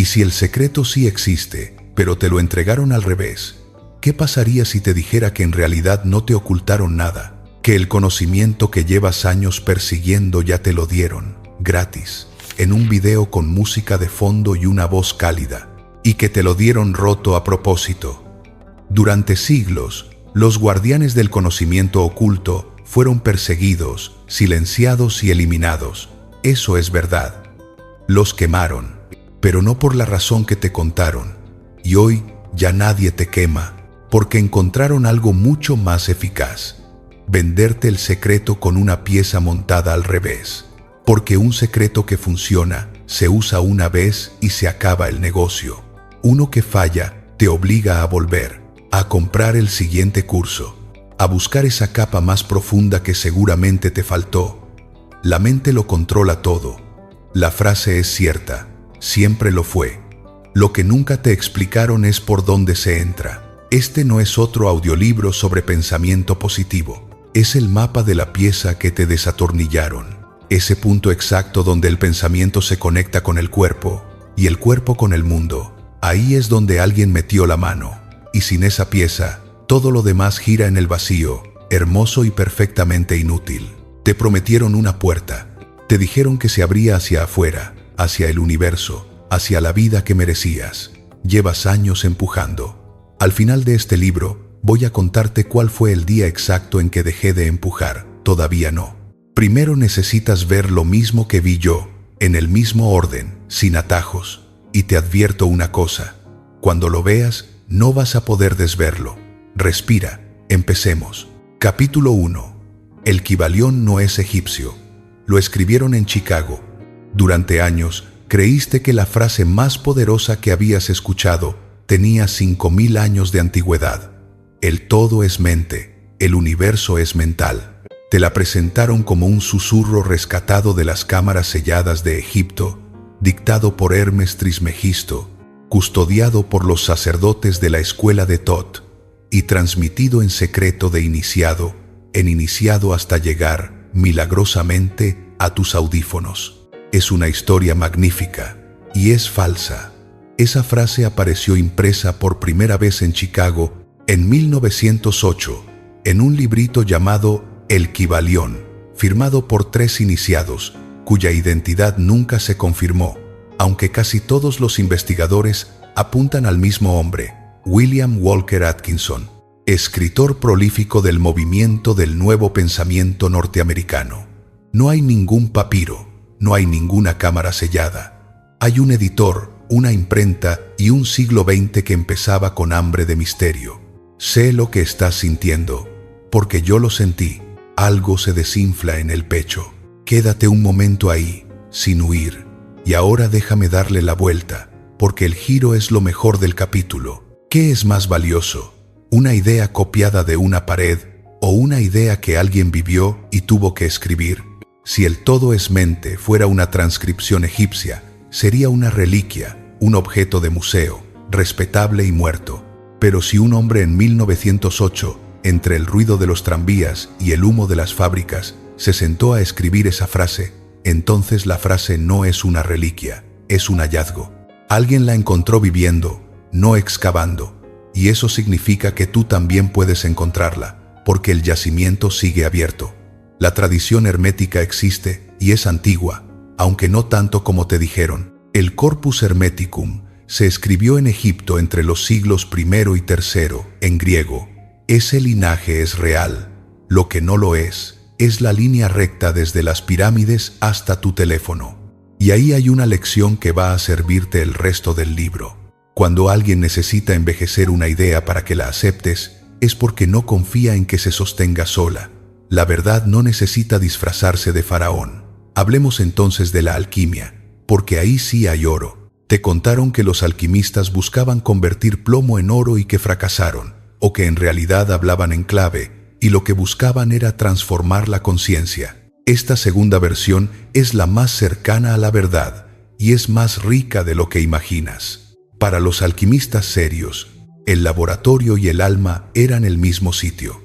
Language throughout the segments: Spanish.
Y si el secreto sí existe, pero te lo entregaron al revés, ¿qué pasaría si te dijera que en realidad no te ocultaron nada? Que el conocimiento que llevas años persiguiendo ya te lo dieron, gratis, en un video con música de fondo y una voz cálida, y que te lo dieron roto a propósito. Durante siglos, los guardianes del conocimiento oculto fueron perseguidos, silenciados y eliminados. Eso es verdad. Los quemaron, pero no por la razón que te contaron. Y hoy ya nadie te quema, porque encontraron algo mucho más eficaz: venderte el secreto con una pieza montada al revés. Porque un secreto que funciona se usa una vez y se acaba el negocio. Uno que falla te obliga a volver, a comprar el siguiente curso, a buscar esa capa más profunda que seguramente te faltó. La mente lo controla todo. La frase es cierta, siempre lo fue. Lo que nunca te explicaron es por dónde se entra. Este no es otro audiolibro sobre pensamiento positivo. Es el mapa de la pieza que te desatornillaron. Ese punto exacto donde el pensamiento se conecta con el cuerpo y el cuerpo con el mundo. Ahí es donde alguien metió la mano. Y sin esa pieza, todo lo demás gira en el vacío, hermoso y perfectamente inútil. Te prometieron una puerta. Te dijeron que se abría hacia afuera, hacia el universo, hacia la vida que merecías. Llevas años empujando. Al final de este libro, voy a contarte cuál fue el día exacto en que dejé de empujar. Todavía no. Primero necesitas ver lo mismo que vi yo, en el mismo orden, sin atajos. Y te advierto una cosa: cuando lo veas, no vas a poder desverlo. Respira, empecemos. Capítulo 1. El Kybalión no es egipcio. Lo escribieron en Chicago. Durante años, creíste que la frase más poderosa que habías escuchado tenía 5000 años de antigüedad. El todo es mente, el universo es mental. Te la presentaron como un susurro rescatado de las cámaras selladas de Egipto, dictado por Hermes Trismegisto, custodiado por los sacerdotes de la escuela de Tot, y transmitido en secreto de iniciado en iniciado hasta llegar, milagrosamente, a tus audífonos. Es una historia magnífica, y es falsa. Esa frase apareció impresa por primera vez en Chicago en 1908, en un librito llamado El Kybalión, firmado por 3 iniciados, cuya identidad nunca se confirmó, aunque casi todos los investigadores apuntan al mismo hombre, William Walker Atkinson, escritor prolífico del movimiento del nuevo pensamiento norteamericano. No hay ningún papiro, no hay ninguna cámara sellada. Hay un editor, una imprenta y un siglo XX que empezaba con hambre de misterio. Sé lo que estás sintiendo, porque yo lo sentí. Algo se desinfla en el pecho. Quédate un momento ahí, sin huir. Y ahora déjame darle la vuelta, porque el giro es lo mejor del capítulo. ¿Qué es más valioso? ¿Una idea copiada de una pared o una idea que alguien vivió y tuvo que escribir? Si el todo es mente fuera una transcripción egipcia, sería una reliquia, un objeto de museo, respetable y muerto. Pero si un hombre en 1908, entre el ruido de los tranvías y el humo de las fábricas, se sentó a escribir esa frase, entonces la frase no es una reliquia, es un hallazgo. Alguien la encontró viviendo, no excavando, y eso significa que tú también puedes encontrarla, porque el yacimiento sigue abierto. La tradición hermética existe y es antigua, aunque no tanto como te dijeron. El Corpus Hermeticum se escribió en Egipto entre los siglos I y III, en griego. Ese linaje es real. Lo que no lo es la línea recta desde las pirámides hasta tu teléfono. Y ahí hay una lección que va a servirte el resto del libro. Cuando alguien necesita envejecer una idea para que la aceptes, es porque no confía en que se sostenga sola. La verdad no necesita disfrazarse de faraón. Hablemos entonces de la alquimia, porque ahí sí hay oro. Te contaron que los alquimistas buscaban convertir plomo en oro y que fracasaron, o que en realidad hablaban en clave, y lo que buscaban era transformar la conciencia. Esta segunda versión es la más cercana a la verdad, y es más rica de lo que imaginas. Para los alquimistas serios, el laboratorio y el alma eran el mismo sitio.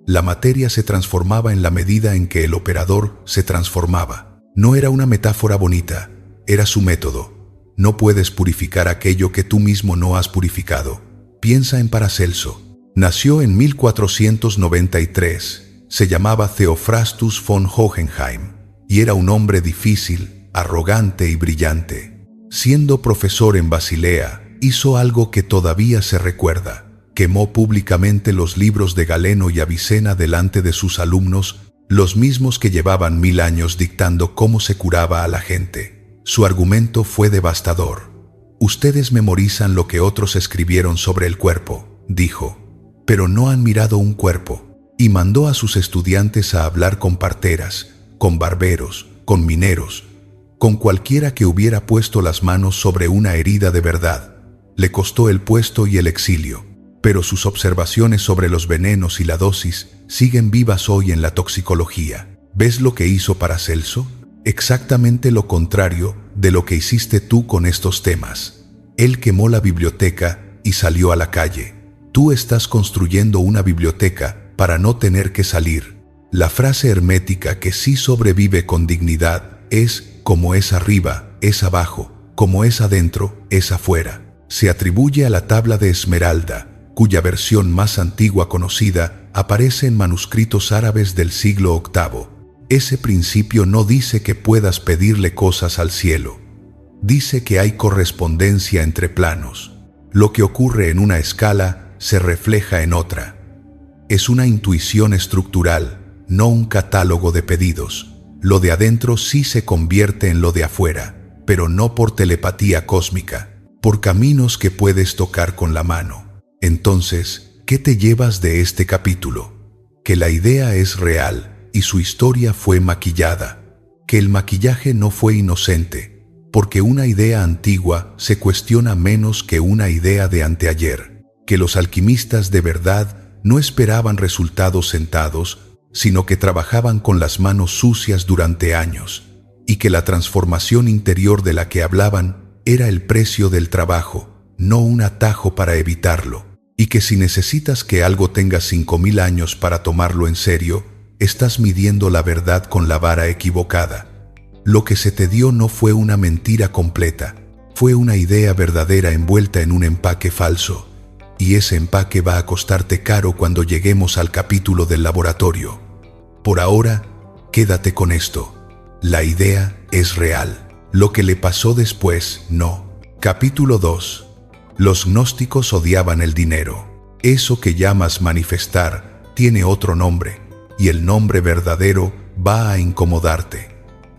La materia se transformaba en la medida en que el operador se transformaba. No era una metáfora bonita, era su método. No puedes purificar aquello que tú mismo no has purificado. Piensa en Paracelso. Nació en 1493. Se llamaba Theophrastus von Hohenheim y era un hombre difícil, arrogante y brillante. Siendo profesor en Basilea, hizo algo que todavía se recuerda. Quemó públicamente los libros de Galeno y Avicena delante de sus alumnos, los mismos que llevaban 1000 años dictando cómo se curaba a la gente. Su argumento fue devastador. Ustedes memorizan lo que otros escribieron sobre el cuerpo, dijo, pero no han mirado un cuerpo. Y mandó a sus estudiantes a hablar con parteras, con barberos, con mineros, con cualquiera que hubiera puesto las manos sobre una herida de verdad. Le costó el puesto y el exilio, pero sus observaciones sobre los venenos y la dosis siguen vivas hoy en la toxicología. ¿Ves lo que hizo Paracelso? Exactamente lo contrario de lo que hiciste tú con estos temas. Él quemó la biblioteca y salió a la calle. Tú estás construyendo una biblioteca para no tener que salir. La frase hermética que sí sobrevive con dignidad es: como es arriba, es abajo, como es adentro, es afuera. Se atribuye a la tabla de Esmeralda, cuya versión más antigua conocida aparece en manuscritos árabes del siglo VIII. Ese principio no dice que puedas pedirle cosas al cielo. Dice que hay correspondencia entre planos. Lo que ocurre en una escala se refleja en otra. Es una intuición estructural, no un catálogo de pedidos. Lo de adentro sí se convierte en lo de afuera, pero no por telepatía cósmica, por caminos que puedes tocar con la mano. Entonces, ¿qué te llevas de este capítulo? Que la idea es real y su historia fue maquillada. Que el maquillaje no fue inocente, porque una idea antigua se cuestiona menos que una idea de anteayer. Que los alquimistas de verdad no esperaban resultados sentados, sino que trabajaban con las manos sucias durante años, y que la transformación interior de la que hablaban era el precio del trabajo, no un atajo para evitarlo, y que si necesitas que algo tenga 5000 años para tomarlo en serio, estás midiendo la verdad con la vara equivocada. Lo que se te dio no fue una mentira completa, fue una idea verdadera envuelta en un empaque falso. Y ese empaque va a costarte caro cuando lleguemos al capítulo del laboratorio. Por ahora, quédate con esto. La idea es real. Lo que le pasó después, no. Capítulo 2. Los gnósticos odiaban el dinero. Eso que llamas manifestar tiene otro nombre, y el nombre verdadero va a incomodarte.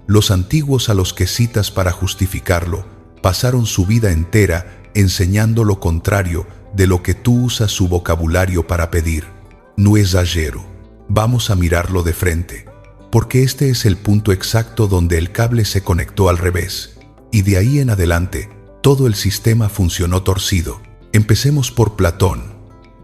Los antiguos a los que citas para justificarlo pasaron su vida entera enseñando lo contrario de lo que tú usas su vocabulario para pedir. No exagero. Vamos a mirarlo de frente, porque este es el punto exacto donde el cable se conectó al revés, y de ahí en adelante todo el sistema funcionó torcido. Empecemos por Platón,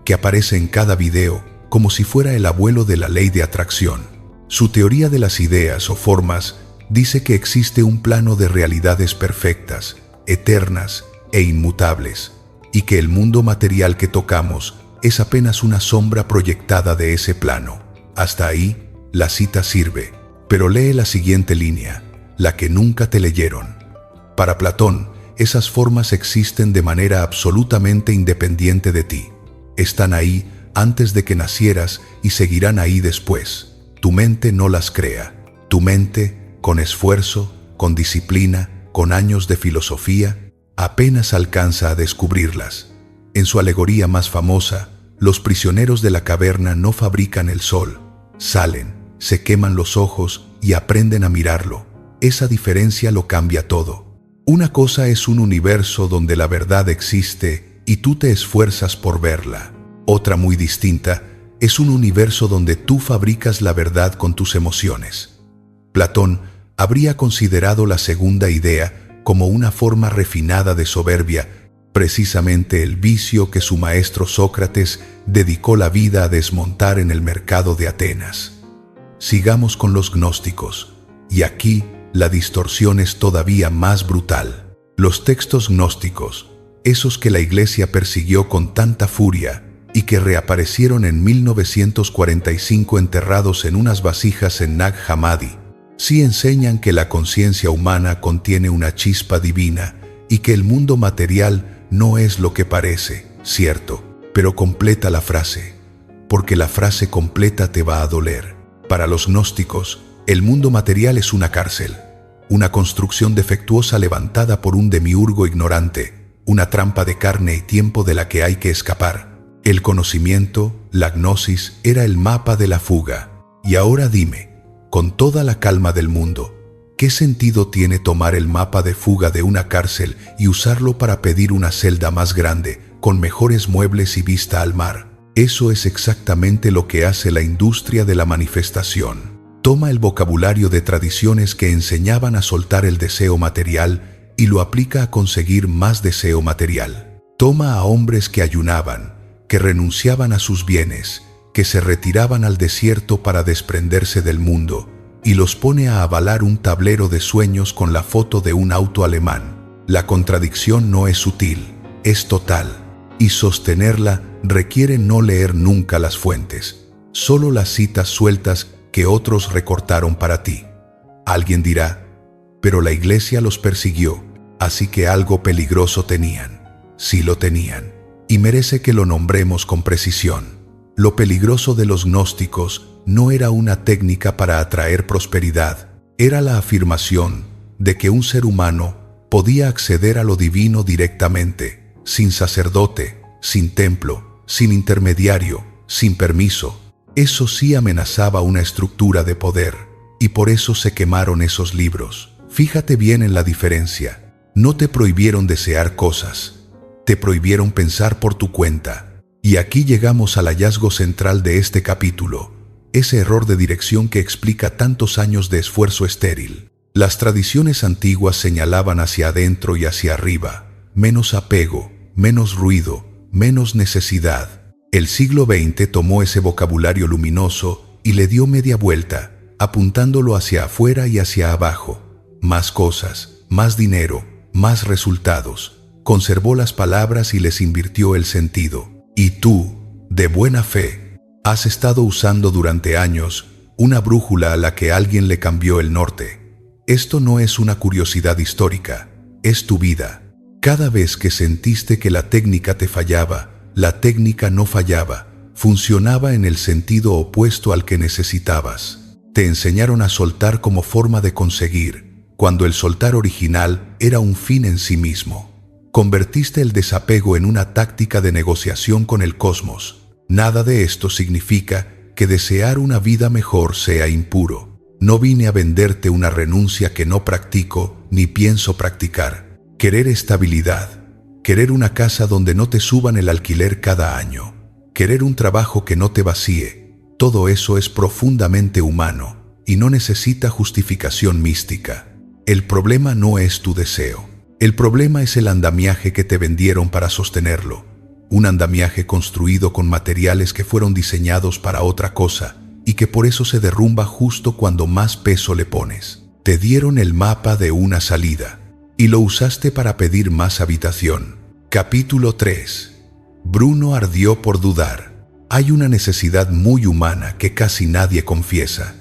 que aparece en cada video como si fuera el abuelo de la ley de atracción. Su teoría de las ideas o formas dice que existe un plano de realidades perfectas, eternas e inmutables, y que el mundo material que tocamos es apenas una sombra proyectada de ese plano. Hasta ahí, la cita sirve, pero lee la siguiente línea, la que nunca te leyeron. Para Platón, esas formas existen de manera absolutamente independiente de ti. Están ahí antes de que nacieras y seguirán ahí después. Tu mente no las crea. Tu mente, con esfuerzo, con disciplina, con años de filosofía, apenas alcanza a descubrirlas. En su alegoría más famosa, los prisioneros de la caverna no fabrican el sol. Salen, se queman los ojos y aprenden a mirarlo. Esa diferencia lo cambia todo. Una cosa es un universo donde la verdad existe y tú te esfuerzas por verla. Otra muy distinta es un universo donde tú fabricas la verdad con tus emociones. Platón habría considerado la segunda idea como una forma refinada de soberbia, precisamente el vicio que su maestro Sócrates dedicó la vida a desmontar en el mercado de Atenas. Sigamos con los gnósticos, y aquí la distorsión es todavía más brutal. Los textos gnósticos, esos que la Iglesia persiguió con tanta furia y que reaparecieron en 1945 enterrados en unas vasijas en Nag Hammadi, sí enseñan que la conciencia humana contiene una chispa divina y que el mundo material no es lo que parece, cierto. Pero completa la frase, porque la frase completa te va a doler. Para los gnósticos, el mundo material es una cárcel, una construcción defectuosa levantada por un demiurgo ignorante, una trampa de carne y tiempo de la que hay que escapar. El conocimiento, la gnosis, era el mapa de la fuga. Y ahora dime, con toda la calma del mundo, ¿qué sentido tiene tomar el mapa de fuga de una cárcel y usarlo para pedir una celda más grande, con mejores muebles y vista al mar? Eso es exactamente lo que hace la industria de la manifestación. Toma el vocabulario de tradiciones que enseñaban a soltar el deseo material y lo aplica a conseguir más deseo material. Toma a hombres que ayunaban, que renunciaban a sus bienes, que se retiraban al desierto para desprenderse del mundo, y los pone a avalar un tablero de sueños con la foto de un auto alemán. La contradicción no es sutil, es total, y sostenerla requiere no leer nunca las fuentes, solo las citas sueltas que otros recortaron para ti. Alguien dirá, pero la iglesia los persiguió, así que algo peligroso tenían. Sí lo tenían, y merece que lo nombremos con precisión. Lo peligroso de los gnósticos no era una técnica para atraer prosperidad, era la afirmación de que un ser humano podía acceder a lo divino directamente, sin sacerdote, sin templo, sin intermediario, sin permiso. Eso sí amenazaba una estructura de poder, y por eso se quemaron esos libros. Fíjate bien en la diferencia. No te prohibieron desear cosas, te prohibieron pensar por tu cuenta. Y aquí llegamos al hallazgo central de este capítulo, ese error de dirección que explica tantos años de esfuerzo estéril. Las tradiciones antiguas señalaban hacia adentro y hacia arriba, menos apego, menos ruido, menos necesidad. El siglo XX tomó ese vocabulario luminoso y le dio media vuelta, apuntándolo hacia afuera y hacia abajo. Más cosas, más dinero, más resultados. Conservó las palabras y les invirtió el sentido. Y tú, de buena fe, has estado usando durante años una brújula a la que alguien le cambió el norte. Esto no es una curiosidad histórica, es tu vida. Cada vez que sentiste que la técnica te fallaba, la técnica no fallaba, funcionaba en el sentido opuesto al que necesitabas. Te enseñaron a soltar como forma de conseguir, cuando el soltar original era un fin en sí mismo. Convertiste el desapego en una táctica de negociación con el cosmos. Nada de esto significa que desear una vida mejor sea impuro. No vine a venderte una renuncia que no practico ni pienso practicar. Querer estabilidad. Querer una casa donde no te suban el alquiler cada año. Querer un trabajo que no te vacíe. Todo eso es profundamente humano y no necesita justificación mística. El problema no es tu deseo. El problema es el andamiaje que te vendieron para sostenerlo. Un andamiaje construido con materiales que fueron diseñados para otra cosa y que por eso se derrumba justo cuando más peso le pones. Te dieron el mapa de una salida y lo usaste para pedir más habitación. Capítulo 3. Bruno ardió por dudar. Hay una necesidad muy humana que casi nadie confiesa,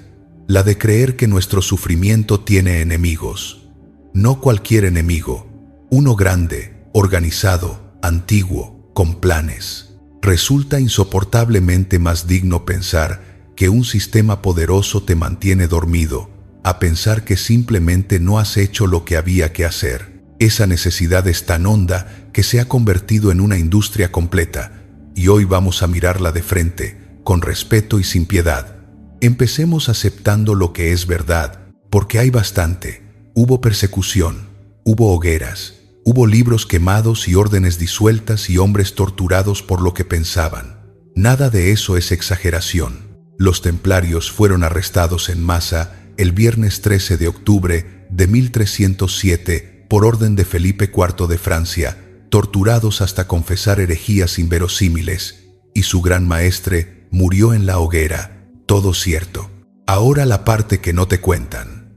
la de creer que nuestro sufrimiento tiene enemigos. No cualquier enemigo, uno grande, organizado, antiguo, con planes. Resulta insoportablemente más digno pensar que un sistema poderoso te mantiene dormido, a pensar que simplemente no has hecho lo que había que hacer. Esa necesidad es tan honda que se ha convertido en una industria completa, y hoy vamos a mirarla de frente, con respeto y sin piedad. Empecemos aceptando lo que es verdad, porque hay bastante. Hubo persecución, hubo hogueras, hubo libros quemados y órdenes disueltas y hombres torturados por lo que pensaban. Nada de eso es exageración. Los templarios fueron arrestados en masa el viernes 13 de octubre de 1307 por orden de Felipe IV de Francia, torturados hasta confesar herejías inverosímiles, y su gran maestre murió en la hoguera. Todo cierto. Ahora la parte que no te cuentan.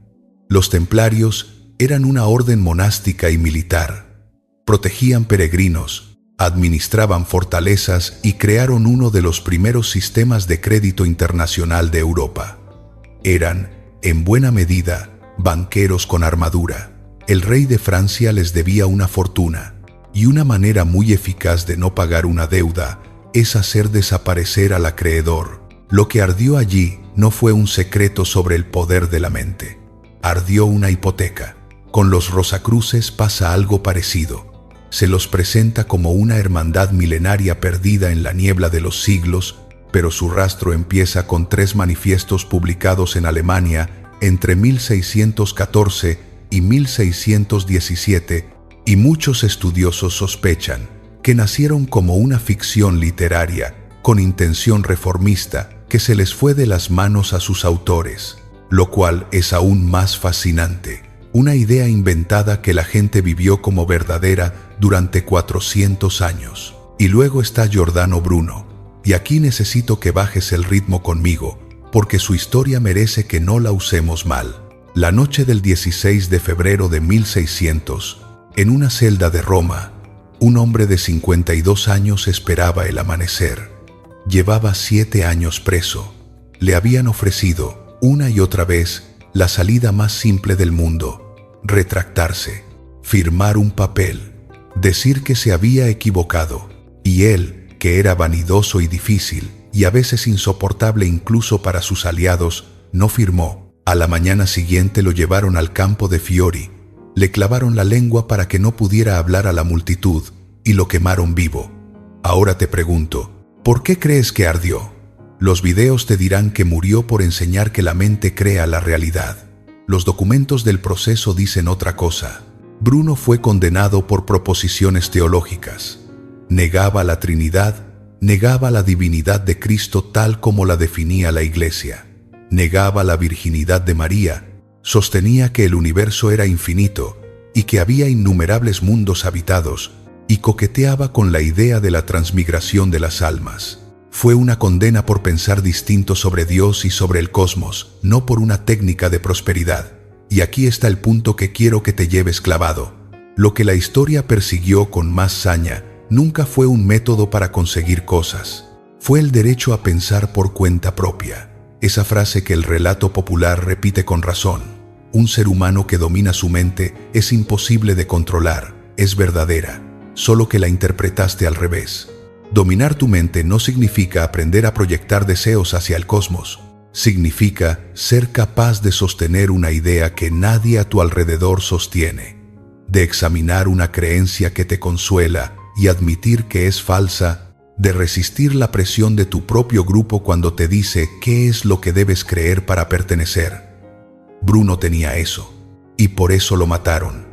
Los templarios eran una orden monástica y militar. Protegían peregrinos, administraban fortalezas y crearon uno de los primeros sistemas de crédito internacional de Europa. Eran, en buena medida, banqueros con armadura. El rey de Francia les debía una fortuna, y una manera muy eficaz de no pagar una deuda es hacer desaparecer al acreedor. Lo que ardió allí no fue un secreto sobre el poder de la mente. Ardió una hipoteca. Con los Rosacruces pasa algo parecido. Se los presenta como una hermandad milenaria perdida en la niebla de los siglos, pero su rastro empieza con 3 manifiestos publicados en Alemania entre 1614 y 1617, y muchos estudiosos sospechan que nacieron como una ficción literaria con intención reformista que se les fue de las manos a sus autores, lo cual es aún más fascinante. Una idea inventada que la gente vivió como verdadera durante 400 años. Y luego está Giordano Bruno. Y aquí necesito que bajes el ritmo conmigo, porque su historia merece que no la usemos mal. La noche del 16 de febrero de 1600, en una celda de Roma, un hombre de 52 años esperaba el amanecer. Llevaba 7 años preso. Le habían ofrecido, una y otra vez, la salida más simple del mundo: retractarse, firmar un papel, decir que se había equivocado. Y él, que era vanidoso y difícil, y a veces insoportable incluso para sus aliados, no firmó. A la mañana siguiente lo llevaron al campo de Fiori, le clavaron la lengua para que no pudiera hablar a la multitud, y lo quemaron vivo. Ahora te pregunto, ¿por qué crees que ardió? Los videos te dirán que murió por enseñar que la mente crea la realidad. Los documentos del proceso dicen otra cosa. Bruno fue condenado por proposiciones teológicas. Negaba la Trinidad, negaba la divinidad de Cristo tal como la definía la Iglesia. Negaba la virginidad de María, sostenía que el universo era infinito y que había innumerables mundos habitados, y coqueteaba con la idea de la transmigración de las almas. Fue una condena por pensar distinto sobre Dios y sobre el cosmos, no por una técnica de prosperidad. Y aquí está el punto que quiero que te lleves clavado. Lo que la historia persiguió con más saña nunca fue un método para conseguir cosas. Fue el derecho a pensar por cuenta propia. Esa frase que el relato popular repite con razón. Un ser humano que domina su mente es imposible de controlar, es verdadera, solo que la interpretaste al revés. Dominar tu mente no significa aprender a proyectar deseos hacia el cosmos. Significa ser capaz de sostener una idea que nadie a tu alrededor sostiene, de examinar una creencia que te consuela y admitir que es falsa, de resistir la presión de tu propio grupo cuando te dice qué es lo que debes creer para pertenecer. Bruno tenía eso, y por eso lo mataron.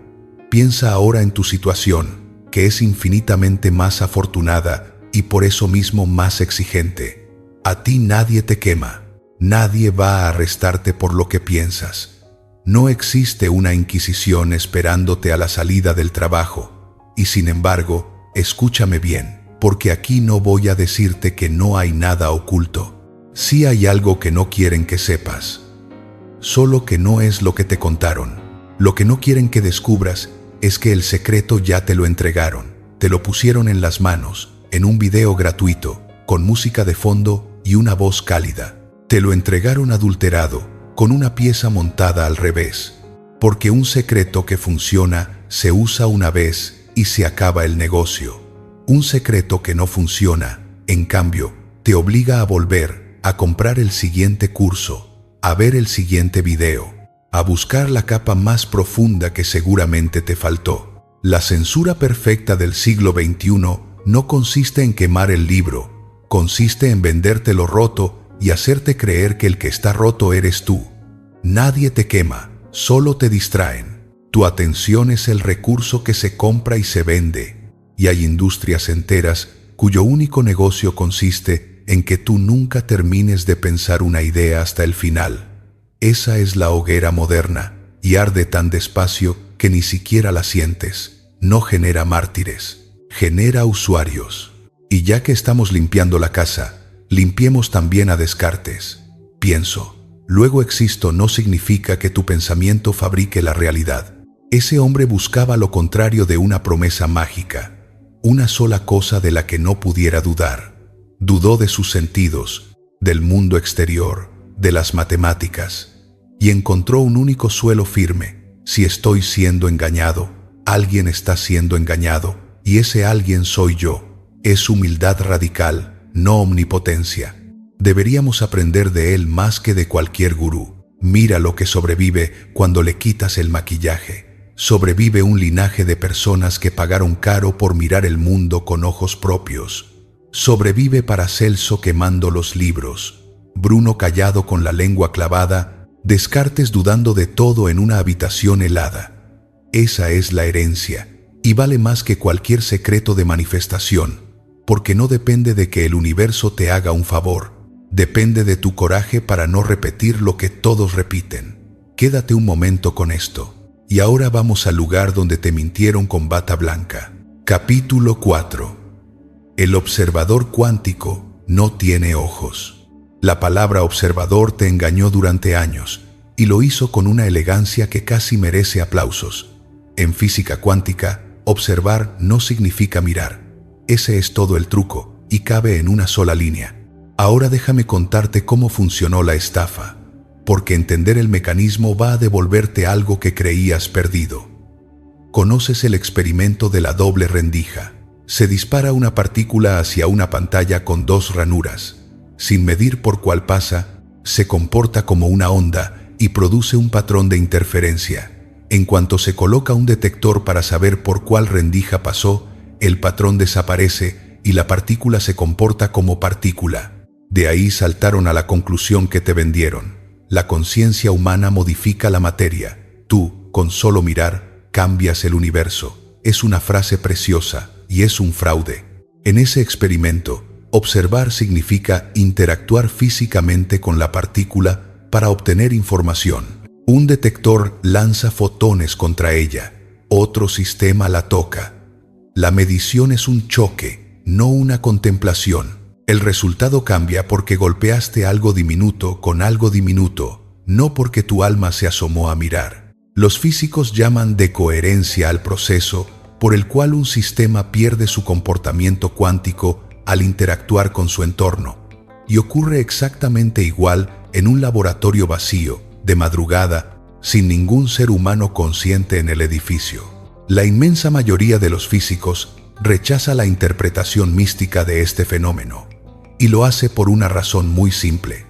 Piensa ahora en tu situación, que es infinitamente más afortunada y por eso mismo más exigente. A ti nadie te quema, nadie va a arrestarte por lo que piensas. No existe una inquisición esperándote a la salida del trabajo. Y sin embargo, escúchame bien, porque aquí no voy a decirte que no hay nada oculto. Sí hay algo que no quieren que sepas. Solo que no es lo que te contaron. Lo que no quieren que descubras es que el secreto ya te lo entregaron. Te lo pusieron en las manos, en un video gratuito, con música de fondo y una voz cálida. Te lo entregaron adulterado, con una pieza montada al revés. Porque un secreto que funciona se usa una vez y se acaba el negocio. Un secreto que no funciona, en cambio, te obliga a volver, a comprar el siguiente curso, a ver el siguiente video, a buscar la capa más profunda que seguramente te faltó. La censura perfecta del siglo XXI no consiste en quemar el libro, consiste en vendértelo roto y hacerte creer que el que está roto eres tú. Nadie te quema, solo te distraen. Tu atención es el recurso que se compra y se vende, y hay industrias enteras cuyo único negocio consiste en que tú nunca termines de pensar una idea hasta el final. Esa es la hoguera moderna, y arde tan despacio que ni siquiera la sientes. No genera mártires, genera usuarios. Y ya que estamos limpiando la casa, limpiemos también a Descartes. Pienso, luego existo no significa que tu pensamiento fabrique la realidad. Ese hombre buscaba lo contrario de una promesa mágica, una sola cosa de la que no pudiera dudar. Dudó de sus sentidos, del mundo exterior, de las matemáticas, y encontró un único suelo firme. Si estoy siendo engañado, alguien está siendo engañado, y ese alguien soy yo. Es humildad radical, no omnipotencia. Deberíamos aprender de él más que de cualquier gurú. Mira lo que sobrevive cuando le quitas el maquillaje. Sobrevive un linaje de personas que pagaron caro por mirar el mundo con ojos propios. Sobrevive Paracelso quemando los libros, Bruno callado con la lengua clavada, Descartes dudando de todo en una habitación helada. Esa es la herencia, y vale más que cualquier secreto de manifestación, porque no depende de que el universo te haga un favor. Depende de tu coraje para no repetir lo que todos repiten. Quédate un momento con esto. Y ahora vamos al lugar donde te mintieron con bata blanca. Capítulo 4. El observador cuántico no tiene ojos. La palabra observador te engañó durante años, y lo hizo con una elegancia que casi merece aplausos. En física cuántica, observar no significa mirar. Ese es todo el truco, y cabe en una sola línea. Ahora déjame contarte cómo funcionó la estafa, porque entender el mecanismo va a devolverte algo que creías perdido. ¿Conoces el experimento de la doble rendija? Se dispara una partícula hacia una pantalla con dos ranuras. Sin medir por cuál pasa, se comporta como una onda y produce un patrón de interferencia. En cuanto se coloca un detector para saber por cuál rendija pasó, el patrón desaparece y la partícula se comporta como partícula. De ahí saltaron a la conclusión que te vendieron. La conciencia humana modifica la materia. Tú, con solo mirar, cambias el universo. Es una frase preciosa y es un fraude. En ese experimento, observar significa interactuar físicamente con la partícula para obtener información. Un detector lanza fotones contra ella. Otro sistema la toca. La medición es un choque, no una contemplación. El resultado cambia porque golpeaste algo diminuto con algo diminuto, no porque tu alma se asomó a mirar. Los físicos llaman de coherencia al proceso por el cual un sistema pierde su comportamiento cuántico al interactuar con su entorno. Y ocurre exactamente igual en un laboratorio vacío, de madrugada, sin ningún ser humano consciente en el edificio. La inmensa mayoría de los físicos rechaza la interpretación mística de este fenómeno. Y lo hace por una razón muy simple.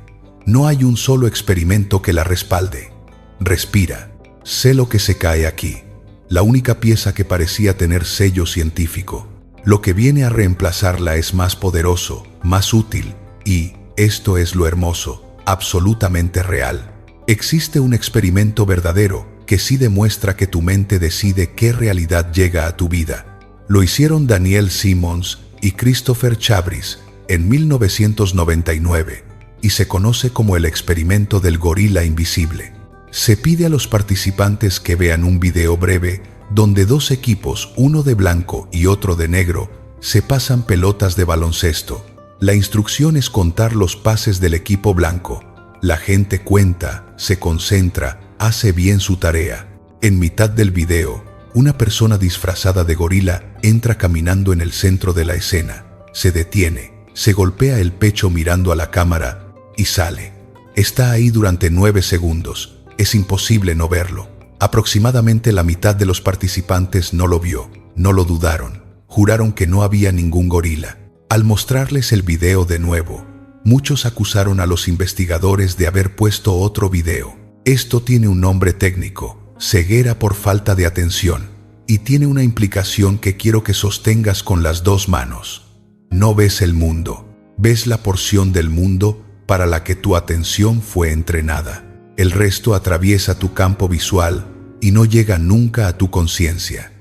No hay un solo experimento que la respalde. Respira. Sé lo que se cae aquí. La única pieza que parecía tener sello científico. Lo que viene a reemplazarla es más poderoso, más útil y, esto es lo hermoso, absolutamente real. Existe un experimento verdadero que sí demuestra que tu mente decide qué realidad llega a tu vida. Lo hicieron Daniel Simmons y Christopher Chabris en 1999 y se conoce como el experimento del gorila invisible. Se pide a los participantes que vean un video breve donde dos equipos, uno de blanco y otro de negro, se pasan pelotas de baloncesto. La instrucción es contar los pases del equipo blanco. La gente cuenta, se concentra, hace bien su tarea. En mitad del video, una persona disfrazada de gorila entra caminando en el centro de la escena. Se detiene. Se golpea el pecho mirando a la cámara y sale. Está ahí durante 9 segundos. Es imposible no verlo. Aproximadamente la mitad de los participantes no lo vio, no lo dudaron. Juraron que no había ningún gorila. Al mostrarles el video de nuevo, muchos acusaron a los investigadores de haber puesto otro video. Esto tiene un nombre técnico, ceguera por falta de atención, y tiene una implicación que quiero que sostengas con las dos manos. No ves el mundo, ves la porción del mundo para la que tu atención fue entrenada. El resto atraviesa tu campo visual y no llega nunca a tu conciencia.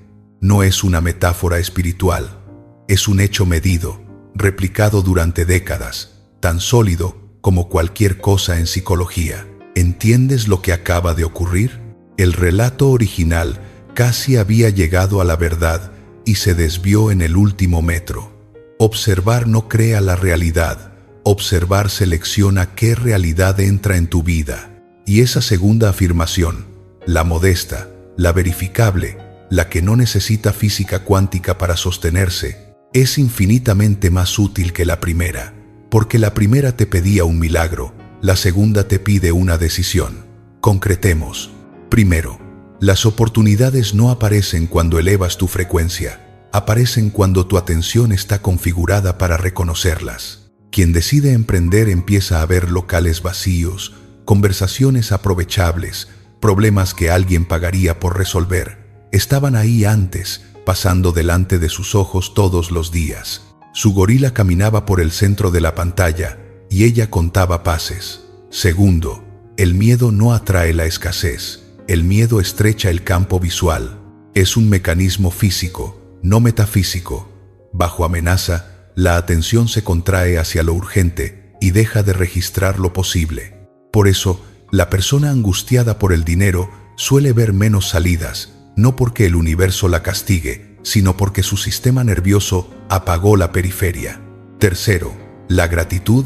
No es una metáfora espiritual, es un hecho medido, replicado durante décadas, tan sólido como cualquier cosa en psicología. ¿Entiendes lo que acaba de ocurrir? El relato original casi había llegado a la verdad y se desvió en el último metro. Observar no crea la realidad, observar selecciona qué realidad entra en tu vida. Y esa segunda afirmación, la modesta, la verificable, la que no necesita física cuántica para sostenerse, es infinitamente más útil que la primera, porque la primera te pedía un milagro, la segunda te pide una decisión. Concretemos. Primero, Las oportunidades no aparecen cuando elevas tu frecuencia, aparecen cuando tu atención está configurada para reconocerlas. Quien decide emprender empieza a ver locales vacíos, conversaciones aprovechables, problemas que alguien pagaría por resolver. Estaban ahí antes, pasando delante de sus ojos todos los días. Su gorila caminaba por el centro de la pantalla y ella contaba pases. Segundo, el miedo no atrae la escasez. El miedo estrecha el campo visual. Es un mecanismo físico, no metafísico. Bajo amenaza, la atención se contrae hacia lo urgente y deja de registrar lo posible. Por eso, la persona angustiada por el dinero suele ver menos salidas, no porque el universo la castigue, sino porque su sistema nervioso apagó la periferia. Tercero, la gratitud,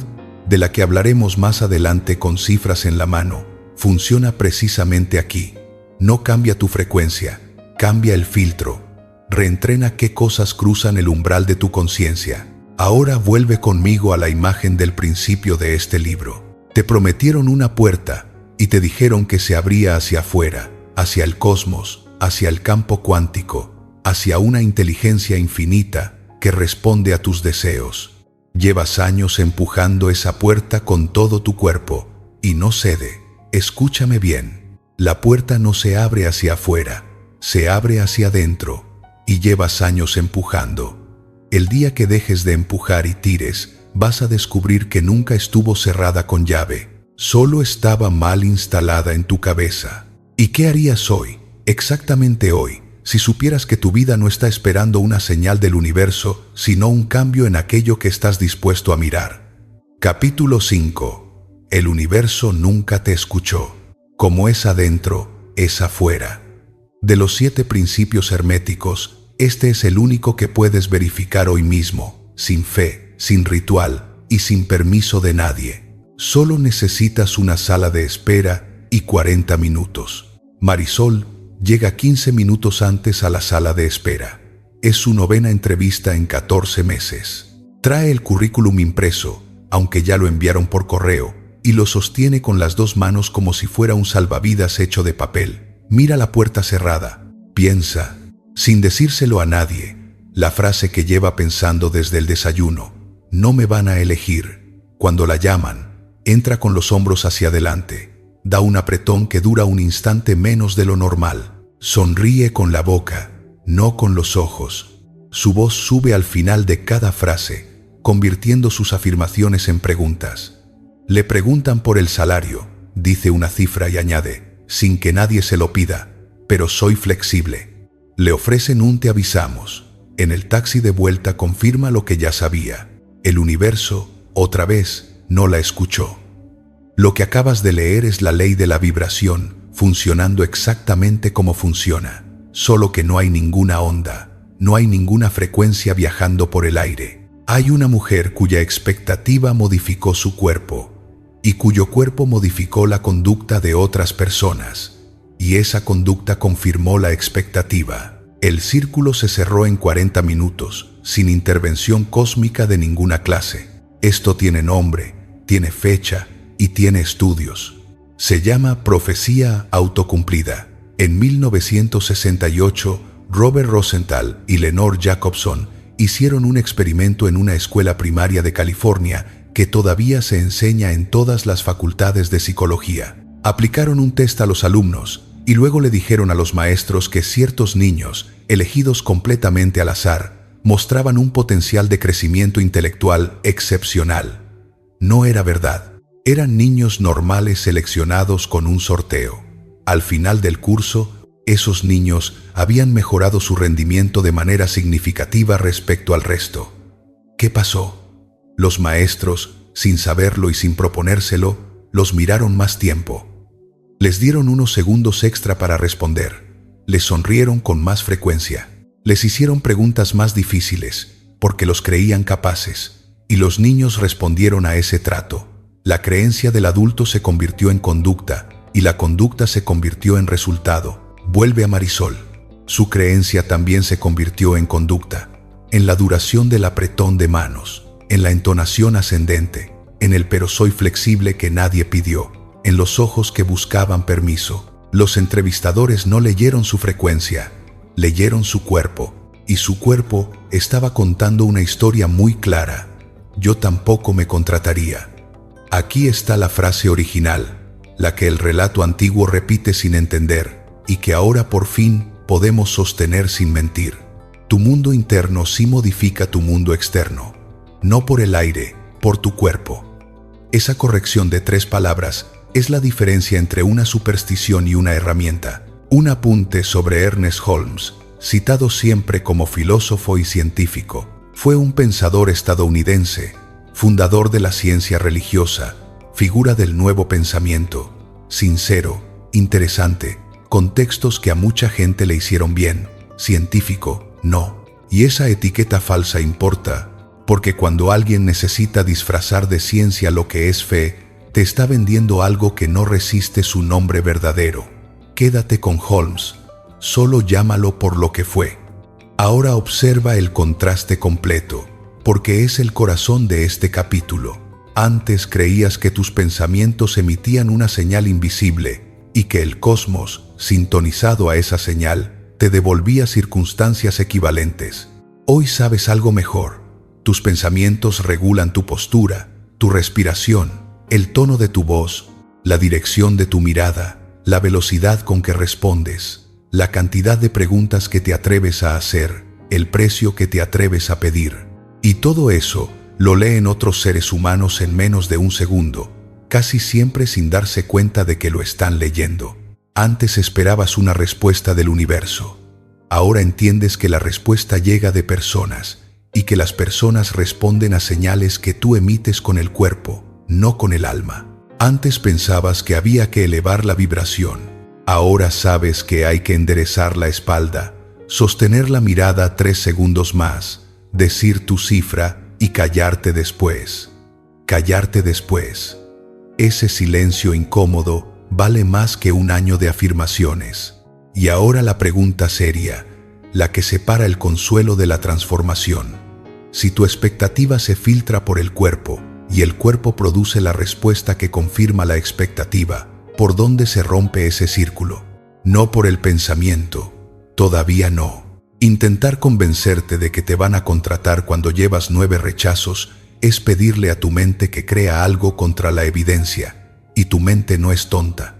de la que hablaremos más adelante con cifras en la mano, funciona precisamente aquí. No cambia tu frecuencia, cambia el filtro. Reentrena qué cosas cruzan el umbral de tu conciencia. Ahora vuelve conmigo a la imagen del principio de este libro. Te prometieron una puerta y te dijeron que se abría hacia afuera, hacia el cosmos, hacia el campo cuántico, hacia una inteligencia infinita que responde a tus deseos. Llevas años empujando esa puerta con todo tu cuerpo y no cede. Escúchame bien. La puerta no se abre hacia afuera, se abre hacia adentro y llevas años empujando. El día que dejes de empujar y tires, vas a descubrir que nunca estuvo cerrada con llave, solo estaba mal instalada en tu cabeza. ¿Y qué harías hoy, exactamente hoy, si supieras que tu vida no está esperando una señal del universo, sino un cambio en aquello que estás dispuesto a mirar? Capítulo 5. El universo nunca te escuchó. Como es adentro, es afuera. De los 7 principios herméticos, este es el único que puedes verificar hoy mismo, sin fe, sin ritual y sin permiso de nadie. Solo necesitas una sala de espera y 40 minutos. Marisol llega 15 minutos antes a la sala de espera. Es su 9ª entrevista en 14 meses. Trae el currículum impreso, aunque ya lo enviaron por correo, y lo sostiene con las 2 manos como si fuera un salvavidas hecho de papel. Mira la puerta cerrada. Piensa, sin decírselo a nadie, la frase que lleva pensando desde el desayuno. No me van a elegir. Cuando la llaman, entra con los hombros hacia adelante. Da un apretón que dura un instante menos de lo normal. Sonríe con la boca, no con los ojos. Su voz sube al final de cada frase, convirtiendo sus afirmaciones en preguntas. Le preguntan por el salario, dice una cifra y añade, sin que nadie se lo pida, pero soy flexible. Le ofrecen un te avisamos. En el taxi de vuelta confirma lo que ya sabía. El universo, otra vez, no la escuchó. Lo que acabas de leer es la ley de la vibración, funcionando exactamente como funciona, solo que no hay ninguna onda, no hay ninguna frecuencia viajando por el aire. Hay una mujer cuya expectativa modificó su cuerpo, y cuyo cuerpo modificó la conducta de otras personas, y esa conducta confirmó la expectativa. El círculo se cerró en 40 minutos, sin intervención cósmica de ninguna clase. Esto tiene nombre, tiene fecha y tiene estudios. Se llama profecía autocumplida. En 1968, Robert Rosenthal y Lenore Jacobson hicieron un experimento en una escuela primaria de California que todavía se enseña en todas las facultades de psicología. Aplicaron un test a los alumnos y luego le dijeron a los maestros que ciertos niños, elegidos completamente al azar, mostraban un potencial de crecimiento intelectual excepcional. No era verdad. Eran niños normales seleccionados con un sorteo. Al final del curso, esos niños habían mejorado su rendimiento de manera significativa respecto al resto. ¿Qué pasó? Los maestros, sin saberlo y sin proponérselo, los miraron más tiempo. Les dieron unos segundos extra para responder. Les sonrieron con más frecuencia. Les hicieron preguntas más difíciles, porque los creían capaces, y los niños respondieron a ese trato. La creencia del adulto se convirtió en conducta, y la conducta se convirtió en resultado. Vuelve a Marisol. Su creencia también se convirtió en conducta, en la duración del apretón de manos, en la entonación ascendente, en el pero soy flexible que nadie pidió, en los ojos que buscaban permiso. Los entrevistadores no leyeron su frecuencia, leyeron su cuerpo, y su cuerpo estaba contando una historia muy clara. Yo tampoco me contrataría. Aquí está la frase original, la que el relato antiguo repite sin entender, y que ahora por fin podemos sostener sin mentir. Tu mundo interno sí modifica tu mundo externo, no por el aire, por tu cuerpo. Esa corrección de 3 palabras es la diferencia entre una superstición y una herramienta. Un apunte sobre Ernest Holmes, citado siempre como filósofo y científico. Fue un pensador estadounidense, fundador de la ciencia religiosa, figura del nuevo pensamiento, sincero, interesante, con textos que a mucha gente le hicieron bien, científico, no. Y esa etiqueta falsa importa, porque cuando alguien necesita disfrazar de ciencia lo que es fe, te está vendiendo algo que no resiste su nombre verdadero. Quédate con Holmes, solo llámalo por lo que fue. Ahora observa el contraste completo, porque es el corazón de este capítulo. Antes creías que tus pensamientos emitían una señal invisible y que el cosmos, sintonizado a esa señal, te devolvía circunstancias equivalentes. Hoy sabes algo mejor. Tus pensamientos regulan tu postura, tu respiración, el tono de tu voz, la dirección de tu mirada, la velocidad con que respondes, la cantidad de preguntas que te atreves a hacer, el precio que te atreves a pedir. Y todo eso lo leen otros seres humanos en menos de un segundo, casi siempre sin darse cuenta de que lo están leyendo. Antes esperabas una respuesta del universo. Ahora entiendes que la respuesta llega de personas y que las personas responden a señales que tú emites con el cuerpo, no con el alma. Antes pensabas que había que elevar la vibración. Ahora sabes que hay que enderezar la espalda, sostener la mirada 3 segundos más, decir tu cifra y callarte después. Callarte después. Ese silencio incómodo vale más que un año de afirmaciones. Y ahora la pregunta seria, la que separa el consuelo de la transformación. Si tu expectativa se filtra por el cuerpo y el cuerpo produce la respuesta que confirma la expectativa, ¿por dónde se rompe ese círculo? No por el pensamiento, todavía no. Intentar convencerte de que te van a contratar cuando llevas 9 rechazos es pedirle a tu mente que crea algo contra la evidencia, y tu mente no es tonta.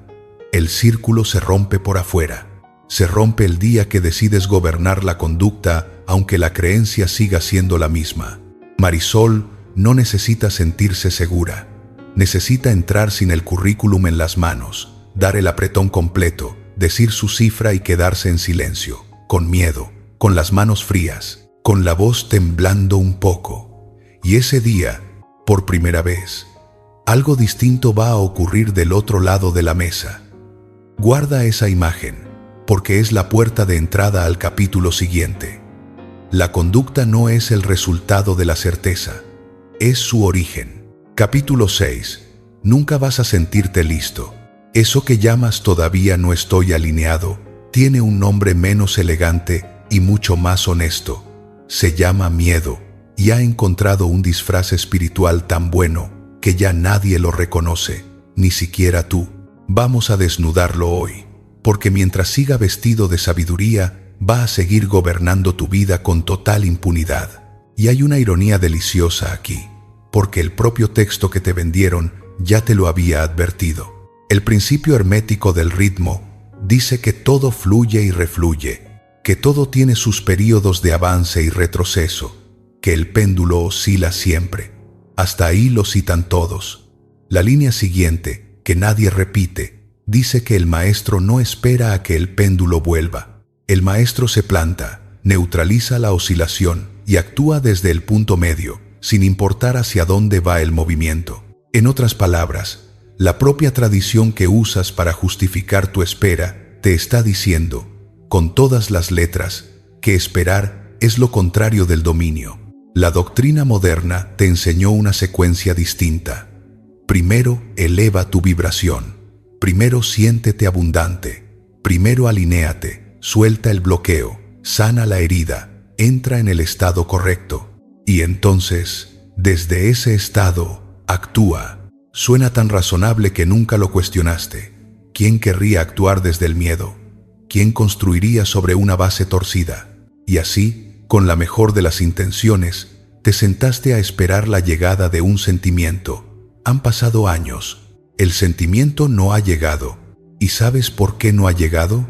El círculo se rompe por afuera. Se rompe el día que decides gobernar la conducta, aunque la creencia siga siendo la misma. Marisol no necesita sentirse segura. Necesita entrar sin el currículum en las manos, dar el apretón completo, decir su cifra y quedarse en silencio, con miedo, con las manos frías, con la voz temblando un poco. Y ese día, por primera vez, algo distinto va a ocurrir del otro lado de la mesa. Guarda esa imagen, porque es la puerta de entrada al capítulo siguiente. La conducta no es el resultado de la certeza, es su origen. Capítulo 6. Nunca vas a sentirte listo. Eso que llamas todavía no estoy alineado, tiene un nombre menos elegante y mucho más honesto. Se llama miedo, y ha encontrado un disfraz espiritual tan bueno que ya nadie lo reconoce, ni siquiera tú. Vamos a desnudarlo hoy, porque mientras siga vestido de sabiduría, va a seguir gobernando tu vida con total impunidad. Y hay una ironía deliciosa aquí, porque el propio texto que te vendieron ya te lo había advertido. El principio hermético del ritmo dice que todo fluye y refluye, que todo tiene sus períodos de avance y retroceso, que el péndulo oscila siempre. Hasta ahí lo citan todos. La línea siguiente, que nadie repite, dice que el maestro no espera a que el péndulo vuelva. El maestro se planta, neutraliza la oscilación y actúa desde el punto medio, sin importar hacia dónde va el movimiento. En otras palabras, la propia tradición que usas para justificar tu espera te está diciendo, con todas las letras, que esperar es lo contrario del dominio. La doctrina moderna te enseñó una secuencia distinta. Primero, eleva tu vibración. Primero, siéntete abundante. Primero, alinéate, suelta el bloqueo, sana la herida, entra en el estado correcto. Y entonces, desde ese estado, actúa. Suena tan razonable que nunca lo cuestionaste. ¿Quién querría actuar desde el miedo? ¿Quién construiría sobre una base torcida? Y así, con la mejor de las intenciones, te sentaste a esperar la llegada de un sentimiento. Han pasado años. El sentimiento no ha llegado. ¿Y sabes por qué no ha llegado?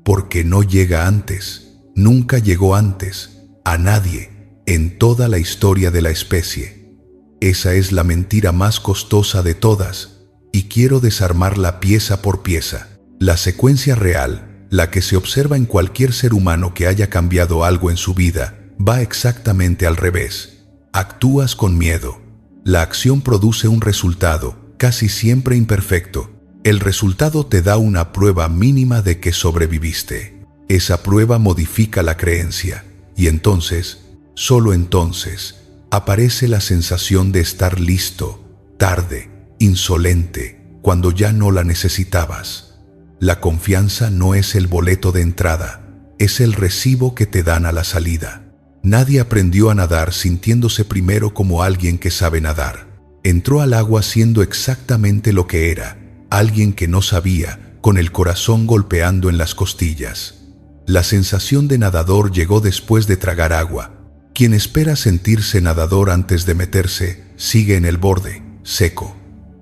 Porque no llega antes. Nunca llegó antes. A nadie. En toda la historia de la especie. Esa es la mentira más costosa de todas. Y quiero desarmarla pieza por pieza. La secuencia real, la que se observa en cualquier ser humano que haya cambiado algo en su vida, va exactamente al revés. Actúas con miedo. La acción produce un resultado, casi siempre imperfecto. El resultado te da una prueba mínima de que sobreviviste. Esa prueba modifica la creencia. Y entonces, solo entonces, aparece la sensación de estar listo, tarde, insolente, cuando ya no la necesitabas. La confianza no es el boleto de entrada, es el recibo que te dan a la salida. Nadie aprendió a nadar sintiéndose primero como alguien que sabe nadar. Entró al agua siendo exactamente lo que era, alguien que no sabía, con el corazón golpeando en las costillas. La sensación de nadador llegó después de tragar agua. Quien espera sentirse nadador antes de meterse, sigue en el borde, seco,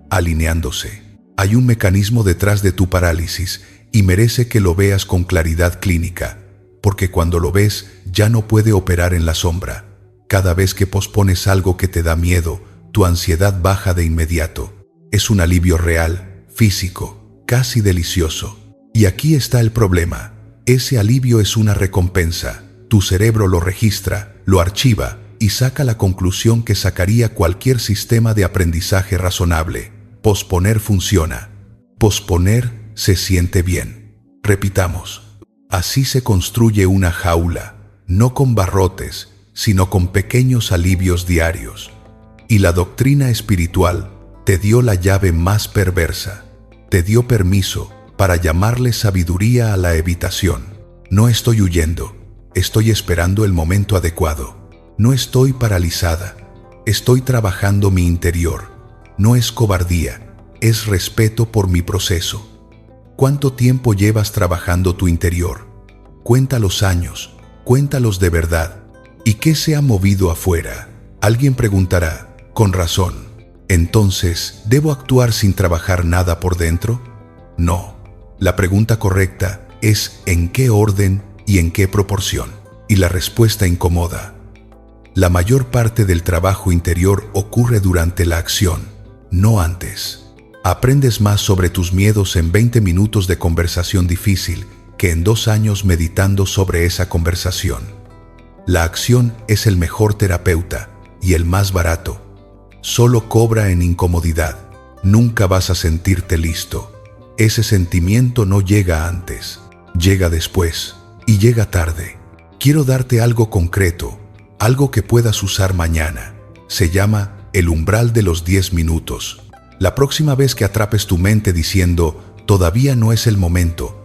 alineándose. Hay un mecanismo detrás de tu parálisis y merece que lo veas con claridad clínica, porque cuando lo ves ya no puede operar en la sombra. Cada vez que pospones algo que te da miedo, tu ansiedad baja de inmediato. Es un alivio real, físico, casi delicioso. Y aquí está el problema. Ese alivio es una recompensa. Tu cerebro lo registra, lo archiva y saca la conclusión que sacaría cualquier sistema de aprendizaje razonable. Posponer funciona. Posponer se siente bien. Repitamos. Así se construye una jaula, no con barrotes, sino con pequeños alivios diarios. Y la doctrina espiritual te dio la llave más perversa. Te dio permiso para llamarle sabiduría a la evitación. No estoy huyendo, estoy esperando el momento adecuado. No estoy paralizada, estoy trabajando mi interior. No es cobardía, es respeto por mi proceso. ¿Cuánto tiempo llevas trabajando tu interior? Cuenta los años, cuéntalos de verdad. ¿Y qué se ha movido afuera? Alguien preguntará, con razón. Entonces, ¿debo actuar sin trabajar nada por dentro? No. La pregunta correcta es ¿en qué orden y en qué proporción? Y la respuesta incomoda. La mayor parte del trabajo interior ocurre durante la acción, no antes. Aprendes más sobre tus miedos en 20 minutos de conversación difícil que en 2 años meditando sobre esa conversación. La acción es el mejor terapeuta y el más barato. Solo cobra en incomodidad. Nunca vas a sentirte listo. Ese sentimiento no llega antes, llega después y llega tarde. Quiero darte algo concreto, algo que puedas usar mañana. Se llama el umbral de los 10 minutos. La próxima vez que atrapes tu mente diciendo, todavía no es el momento,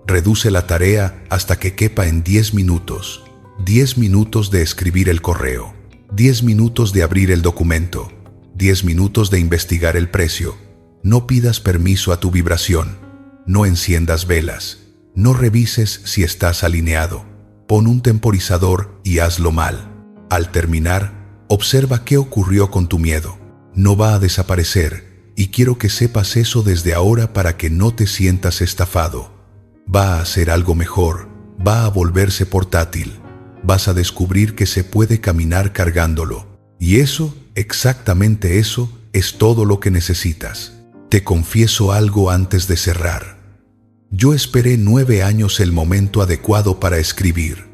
reduce la tarea hasta que quepa en 10 minutos. 10 minutos de escribir el correo, 10 minutos de abrir el documento, 10 minutos de investigar el precio. No pidas permiso a tu vibración. No enciendas velas. No revises si estás alineado. Pon un temporizador y hazlo mal. Al terminar, observa qué ocurrió con tu miedo. No va a desaparecer y quiero que sepas eso desde ahora para que no te sientas estafado. Va a hacer algo mejor. Va a volverse portátil. Vas a descubrir que se puede caminar cargándolo. Y eso, exactamente eso, es todo lo que necesitas. Te confieso algo antes de cerrar. Yo esperé 9 años el momento adecuado para escribir.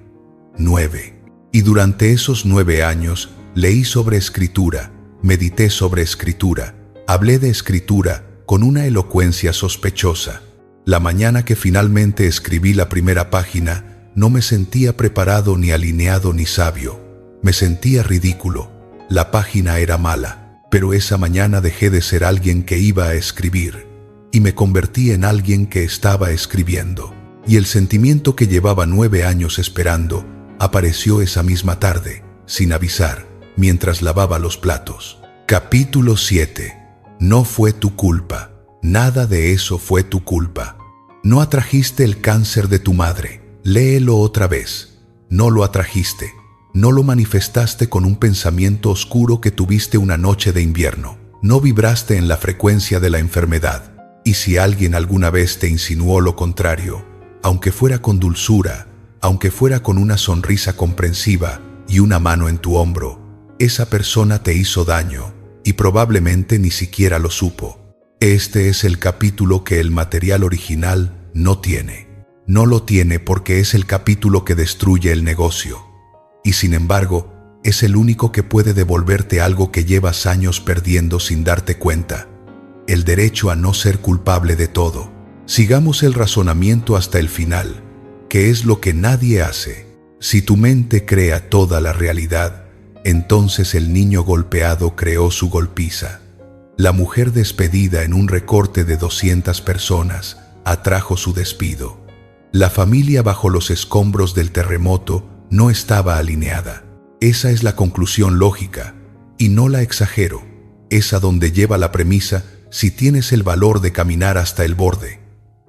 9. Y durante esos 9 años leí sobre escritura, medité sobre escritura, hablé de escritura con una elocuencia sospechosa. La mañana que finalmente escribí la primera página, no me sentía preparado ni alineado ni sabio. Me sentía ridículo. La página era mala, pero esa mañana dejé de ser alguien que iba a escribir y me convertí en alguien que estaba escribiendo. Y el sentimiento que llevaba 9 años esperando apareció esa misma tarde, sin avisar, mientras lavaba los platos. Capítulo 7. No fue tu culpa. Nada de eso fue tu culpa. No atrajiste el cáncer de tu madre. Léelo otra vez. No lo atrajiste. No lo manifestaste con un pensamiento oscuro que tuviste una noche de invierno. No vibraste en la frecuencia de la enfermedad. Y si alguien alguna vez te insinuó lo contrario, aunque fuera con dulzura, aunque fuera con una sonrisa comprensiva y una mano en tu hombro, esa persona te hizo daño y probablemente ni siquiera lo supo. Este es el capítulo que el material original no tiene. No lo tiene porque es el capítulo que destruye el negocio. Y sin embargo, es el único que puede devolverte algo que llevas años perdiendo sin darte cuenta. El derecho a no ser culpable de todo. Sigamos el razonamiento hasta el final, que es lo que nadie hace. Si tu mente crea toda la realidad, entonces el niño golpeado creó su golpiza. La mujer despedida en un recorte de 200 personas atrajo su despido. La familia bajo los escombros del terremoto no estaba alineada. Esa es la conclusión lógica, y no la exagero. Es a donde lleva la premisa si tienes el valor de caminar hasta el borde.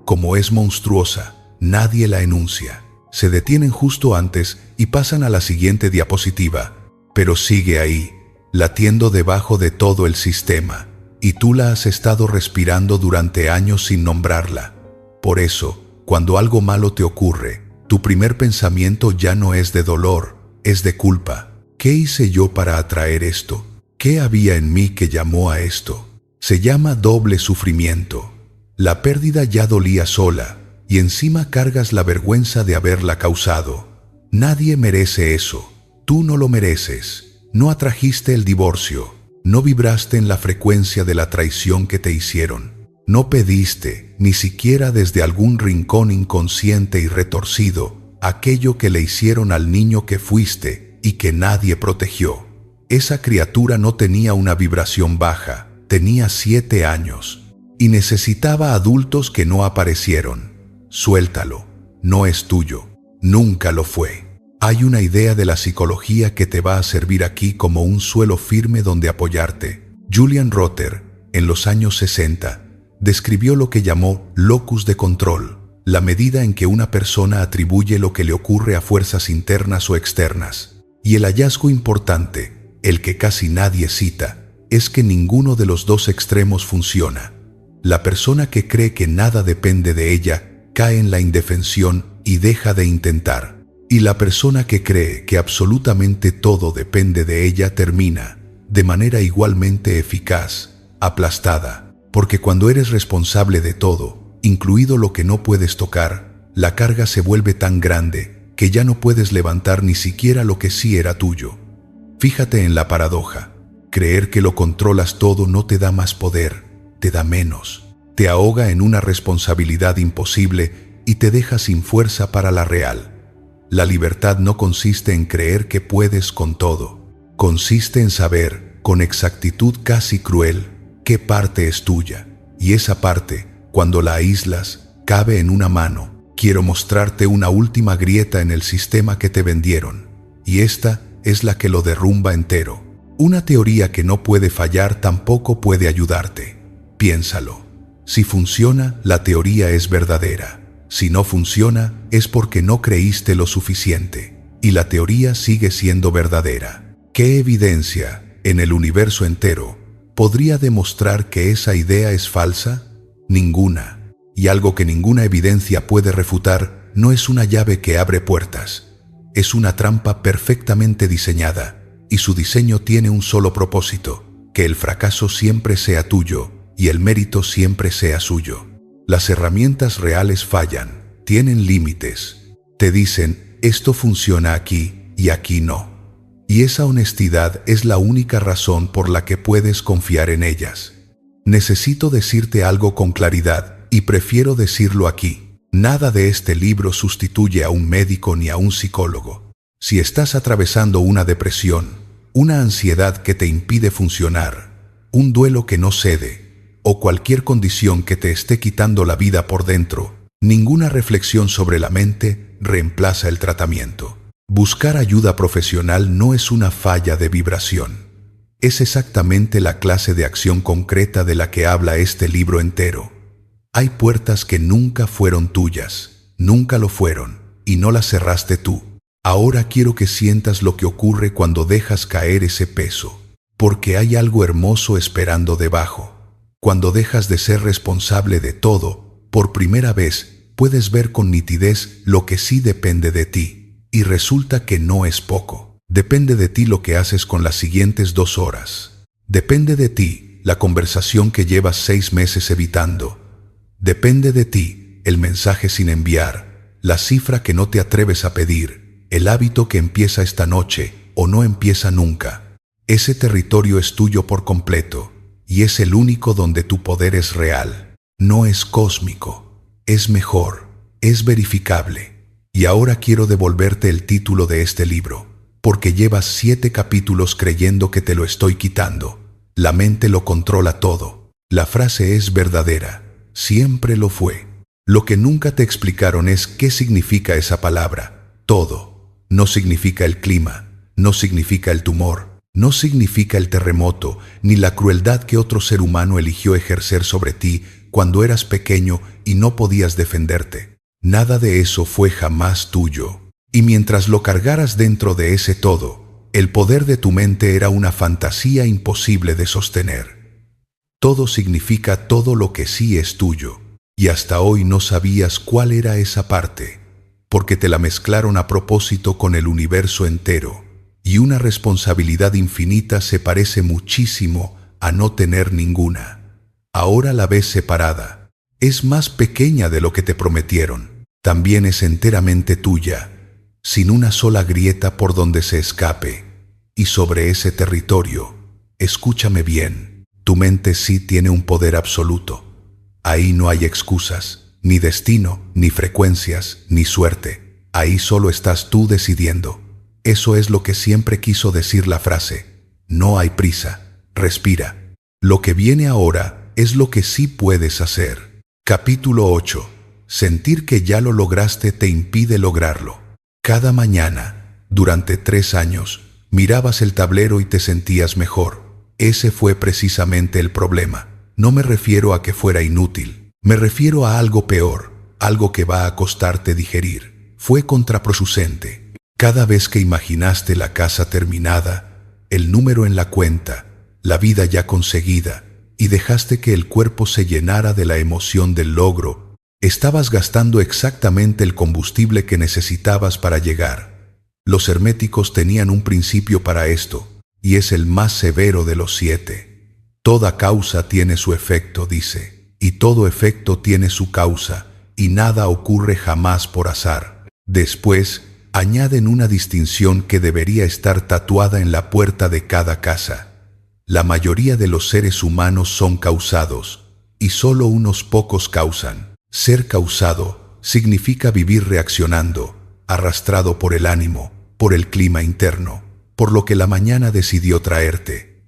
Como es monstruosa, nadie la enuncia. Se detienen justo antes y pasan a la siguiente diapositiva, pero sigue ahí, latiendo debajo de todo el sistema, y tú la has estado respirando durante años sin nombrarla. Por eso, cuando algo malo te ocurre, tu primer pensamiento ya no es de dolor, es de culpa. ¿Qué hice yo para atraer esto? ¿Qué había en mí que llamó a esto? Se llama doble sufrimiento. La pérdida ya dolía sola, y encima cargas la vergüenza de haberla causado. Nadie merece eso. Tú no lo mereces. No atrajiste el divorcio. No vibraste en la frecuencia de la traición que te hicieron. No pediste, ni siquiera desde algún rincón inconsciente y retorcido, aquello que le hicieron al niño que fuiste y que nadie protegió. Esa criatura no tenía una vibración baja, tenía 7 años y necesitaba adultos que no aparecieron. Suéltalo, no es tuyo, nunca lo fue. Hay una idea de la psicología que te va a servir aquí como un suelo firme donde apoyarte. Julian Rotter, en los años 60, describió lo que llamó locus de control, la medida en que una persona atribuye lo que le ocurre a fuerzas internas o externas. Y el hallazgo importante, el que casi nadie cita, es que ninguno de los dos extremos funciona. La persona que cree que nada depende de ella cae en la indefensión y deja de intentar. Y la persona que cree que absolutamente todo depende de ella termina, de manera igualmente eficaz, aplastada. Porque cuando eres responsable de todo, incluido lo que no puedes tocar, la carga se vuelve tan grande que ya no puedes levantar ni siquiera lo que sí era tuyo. Fíjate en la paradoja. Creer que lo controlas todo no te da más poder, te da menos. Te ahoga en una responsabilidad imposible y te deja sin fuerza para la real. La libertad no consiste en creer que puedes con todo. Consiste en saber, con exactitud casi cruel, qué parte es tuya. Y esa parte, cuando la aíslas, cabe en una mano. Quiero mostrarte una última grieta en el sistema que te vendieron. Y esta es la que lo derrumba entero. Una teoría que no puede fallar tampoco puede ayudarte. Piénsalo. Si funciona, la teoría es verdadera. Si no funciona, es porque no creíste lo suficiente. Y la teoría sigue siendo verdadera. ¿Qué evidencia, en el universo entero, podría demostrar que esa idea es falsa? Ninguna. Y algo que ninguna evidencia puede refutar no es una llave que abre puertas. Es una trampa perfectamente diseñada, y su diseño tiene un solo propósito: que el fracaso siempre sea tuyo y el mérito siempre sea suyo. Las herramientas reales fallan, tienen límites. Te dicen, esto funciona aquí y aquí no. Y esa honestidad es la única razón por la que puedes confiar en ellas. Necesito decirte algo con claridad, y prefiero decirlo aquí. Nada de este libro sustituye a un médico ni a un psicólogo. Si estás atravesando una depresión, una ansiedad que te impide funcionar, un duelo que no cede, o cualquier condición que te esté quitando la vida por dentro, ninguna reflexión sobre la mente reemplaza el tratamiento. Buscar ayuda profesional no es una falla de vibración. Es exactamente la clase de acción concreta de la que habla este libro entero. Hay puertas que nunca fueron tuyas, nunca lo fueron, y no las cerraste tú. Ahora quiero que sientas lo que ocurre cuando dejas caer ese peso, porque hay algo hermoso esperando debajo. Cuando dejas de ser responsable de todo, por primera vez puedes ver con nitidez lo que sí depende de ti, y resulta que no es poco. Depende de ti lo que haces con las siguientes 2 horas. Depende de ti la conversación que llevas 6 meses evitando. Depende de ti el mensaje sin enviar, la cifra que no te atreves a pedir, el hábito que empieza esta noche o no empieza nunca. Ese territorio es tuyo por completo, y es el único donde tu poder es real. No es cósmico, es mejor, es verificable. Y ahora quiero devolverte el título de este libro, porque llevas 7 capítulos creyendo que te lo estoy quitando. La mente lo controla todo. La frase es verdadera, siempre lo fue. Lo que nunca te explicaron es qué significa esa palabra, todo. No significa el clima, no significa el tumor, no significa el terremoto, ni la crueldad que otro ser humano eligió ejercer sobre ti cuando eras pequeño y no podías defenderte. Nada de eso fue jamás tuyo. Y mientras lo cargaras dentro de ese todo, el poder de tu mente era una fantasía imposible de sostener. Todo significa todo lo que sí es tuyo, y hasta hoy no sabías cuál era esa parte, porque te la mezclaron a propósito con el universo entero, y una responsabilidad infinita se parece muchísimo a no tener ninguna. Ahora la ves separada. Es más pequeña de lo que te prometieron. También es enteramente tuya, sin una sola grieta por donde se escape. Y sobre ese territorio, escúchame bien, tu mente sí tiene un poder absoluto. Ahí no hay excusas, ni destino, ni frecuencias, ni suerte. Ahí solo estás tú decidiendo. Eso es lo que siempre quiso decir la frase. No hay prisa, respira. Lo que viene ahora es lo que sí puedes hacer. Capítulo 8. Sentir que ya lo lograste te impide lograrlo. Cada mañana, durante 3 años, mirabas el tablero y te sentías mejor. Ese fue precisamente el problema. No me refiero a que fuera inútil. Me refiero a algo peor, algo que va a costarte digerir. Fue contraproducente. Cada vez que imaginaste la casa terminada, el número en la cuenta, la vida ya conseguida, y dejaste que el cuerpo se llenara de la emoción del logro, estabas gastando exactamente el combustible que necesitabas para llegar. Los herméticos tenían un principio para esto, y es el más severo de los 7. Toda causa tiene su efecto, dice, y todo efecto tiene su causa, y nada ocurre jamás por azar. Después, añaden una distinción que debería estar tatuada en la puerta de cada casa. La mayoría de los seres humanos son causados, y solo unos pocos causan. Ser causado significa vivir reaccionando, arrastrado por el ánimo, por el clima interno, por lo que la mañana decidió traerte.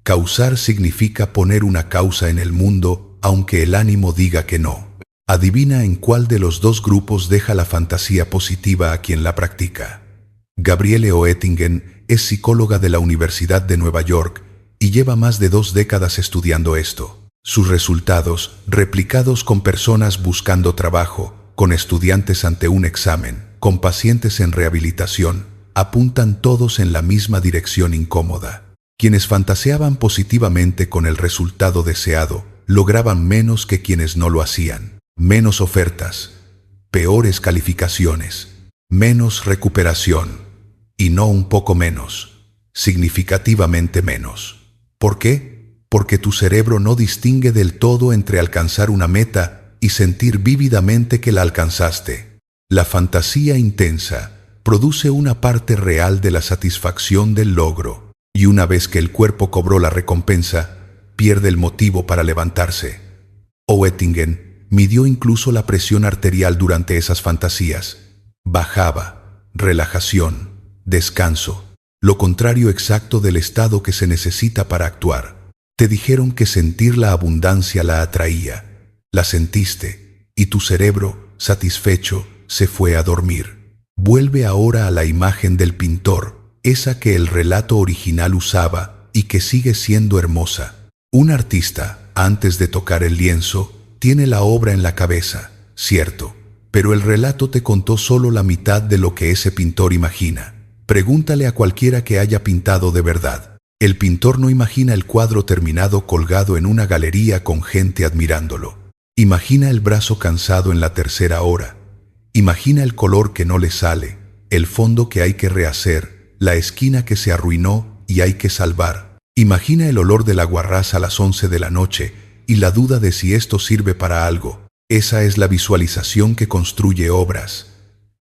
Causar significa poner una causa en el mundo, aunque el ánimo diga que no. Adivina en cuál de los 2 grupos deja la fantasía positiva a quien la practica. Gabriele Oettingen es psicóloga de la Universidad de Nueva York y lleva más de 2 décadas estudiando esto. Sus resultados, replicados con personas buscando trabajo, con estudiantes ante un examen, con pacientes en rehabilitación, apuntan todos en la misma dirección incómoda. Quienes fantaseaban positivamente con el resultado deseado, lograban menos que quienes no lo hacían. Menos ofertas, peores calificaciones, menos recuperación, y no un poco menos, significativamente menos. ¿Por qué? Porque tu cerebro no distingue del todo entre alcanzar una meta y sentir vívidamente que la alcanzaste. La fantasía intensa produce una parte real de la satisfacción del logro, y una vez que el cuerpo cobró la recompensa, pierde el motivo para levantarse. Oettingen midió incluso la presión arterial durante esas fantasías. Bajaba, relajación, descanso, lo contrario exacto del estado que se necesita para actuar. Te dijeron que sentir la abundancia la atraía. La sentiste, y tu cerebro, satisfecho, se fue a dormir. Vuelve ahora a la imagen del pintor, esa que el relato original usaba y que sigue siendo hermosa. Un artista, antes de tocar el lienzo, tiene la obra en la cabeza, cierto, pero el relato te contó solo la mitad de lo que ese pintor imagina. Pregúntale a cualquiera que haya pintado de verdad. El pintor no imagina el cuadro terminado colgado en una galería con gente admirándolo. Imagina el brazo cansado en la tercera hora. Imagina el color que no le sale, el fondo que hay que rehacer, la esquina que se arruinó y hay que salvar. Imagina el olor del aguarrás a las 11 de la noche y la duda de si esto sirve para algo. Esa es la visualización que construye obras.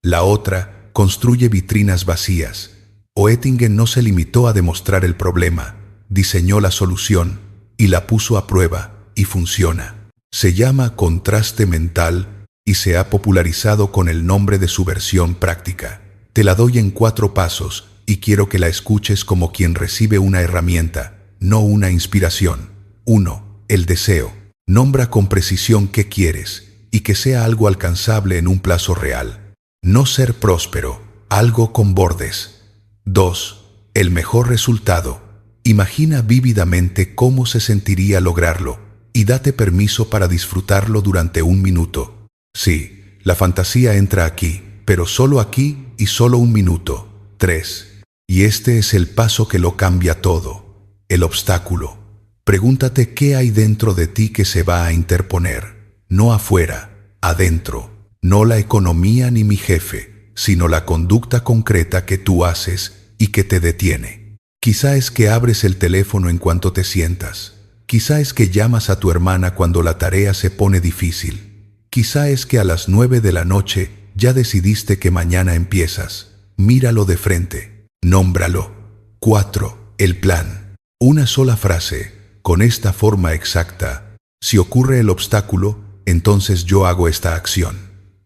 La otra construye vitrinas vacías. Oettingen no se limitó a demostrar el problema, diseñó la solución y la puso a prueba, y funciona. Se llama contraste mental y se ha popularizado con el nombre de su versión práctica. Te la doy en 4 pasos y quiero que la escuches como quien recibe una herramienta, no una inspiración. 1. El deseo. Nombra con precisión qué quieres y que sea algo alcanzable en un plazo real. No ser próspero, algo con bordes. 2. El mejor resultado. Imagina vívidamente cómo se sentiría lograrlo y date permiso para disfrutarlo durante 1 minuto. Sí, la fantasía entra aquí, pero solo aquí y solo 1 minuto. 3. Y este es el paso que lo cambia todo. El obstáculo. Pregúntate qué hay dentro de ti que se va a interponer. No afuera, adentro. No la economía ni mi jefe, sino la conducta concreta que tú haces y que te detiene. Quizá es que abres el teléfono en cuanto te sientas. Quizá es que llamas a tu hermana cuando la tarea se pone difícil. Quizá es que a las 9 de la noche ya decidiste que mañana empiezas. Míralo de frente. Nómbralo. 4. El plan. Una sola frase, con esta forma exacta. Si ocurre el obstáculo, entonces yo hago esta acción.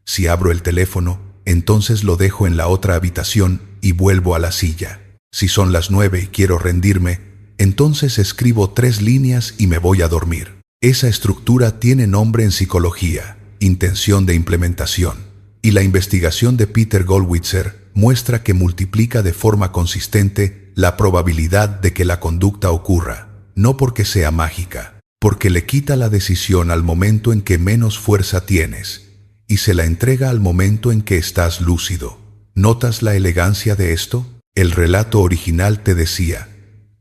Si abro el teléfono, entonces lo dejo en la otra habitación y vuelvo a la silla. Si son las 9 y quiero rendirme, entonces escribo 3 líneas y me voy a dormir. Esa estructura tiene nombre en psicología, intención de implementación. Y la investigación de Peter Gollwitzer muestra que multiplica de forma consistente la probabilidad de que la conducta ocurra, no porque sea mágica, porque le quita la decisión al momento en que menos fuerza tienes y se la entrega al momento en que estás lúcido. ¿Notas la elegancia de esto? El relato original te decía: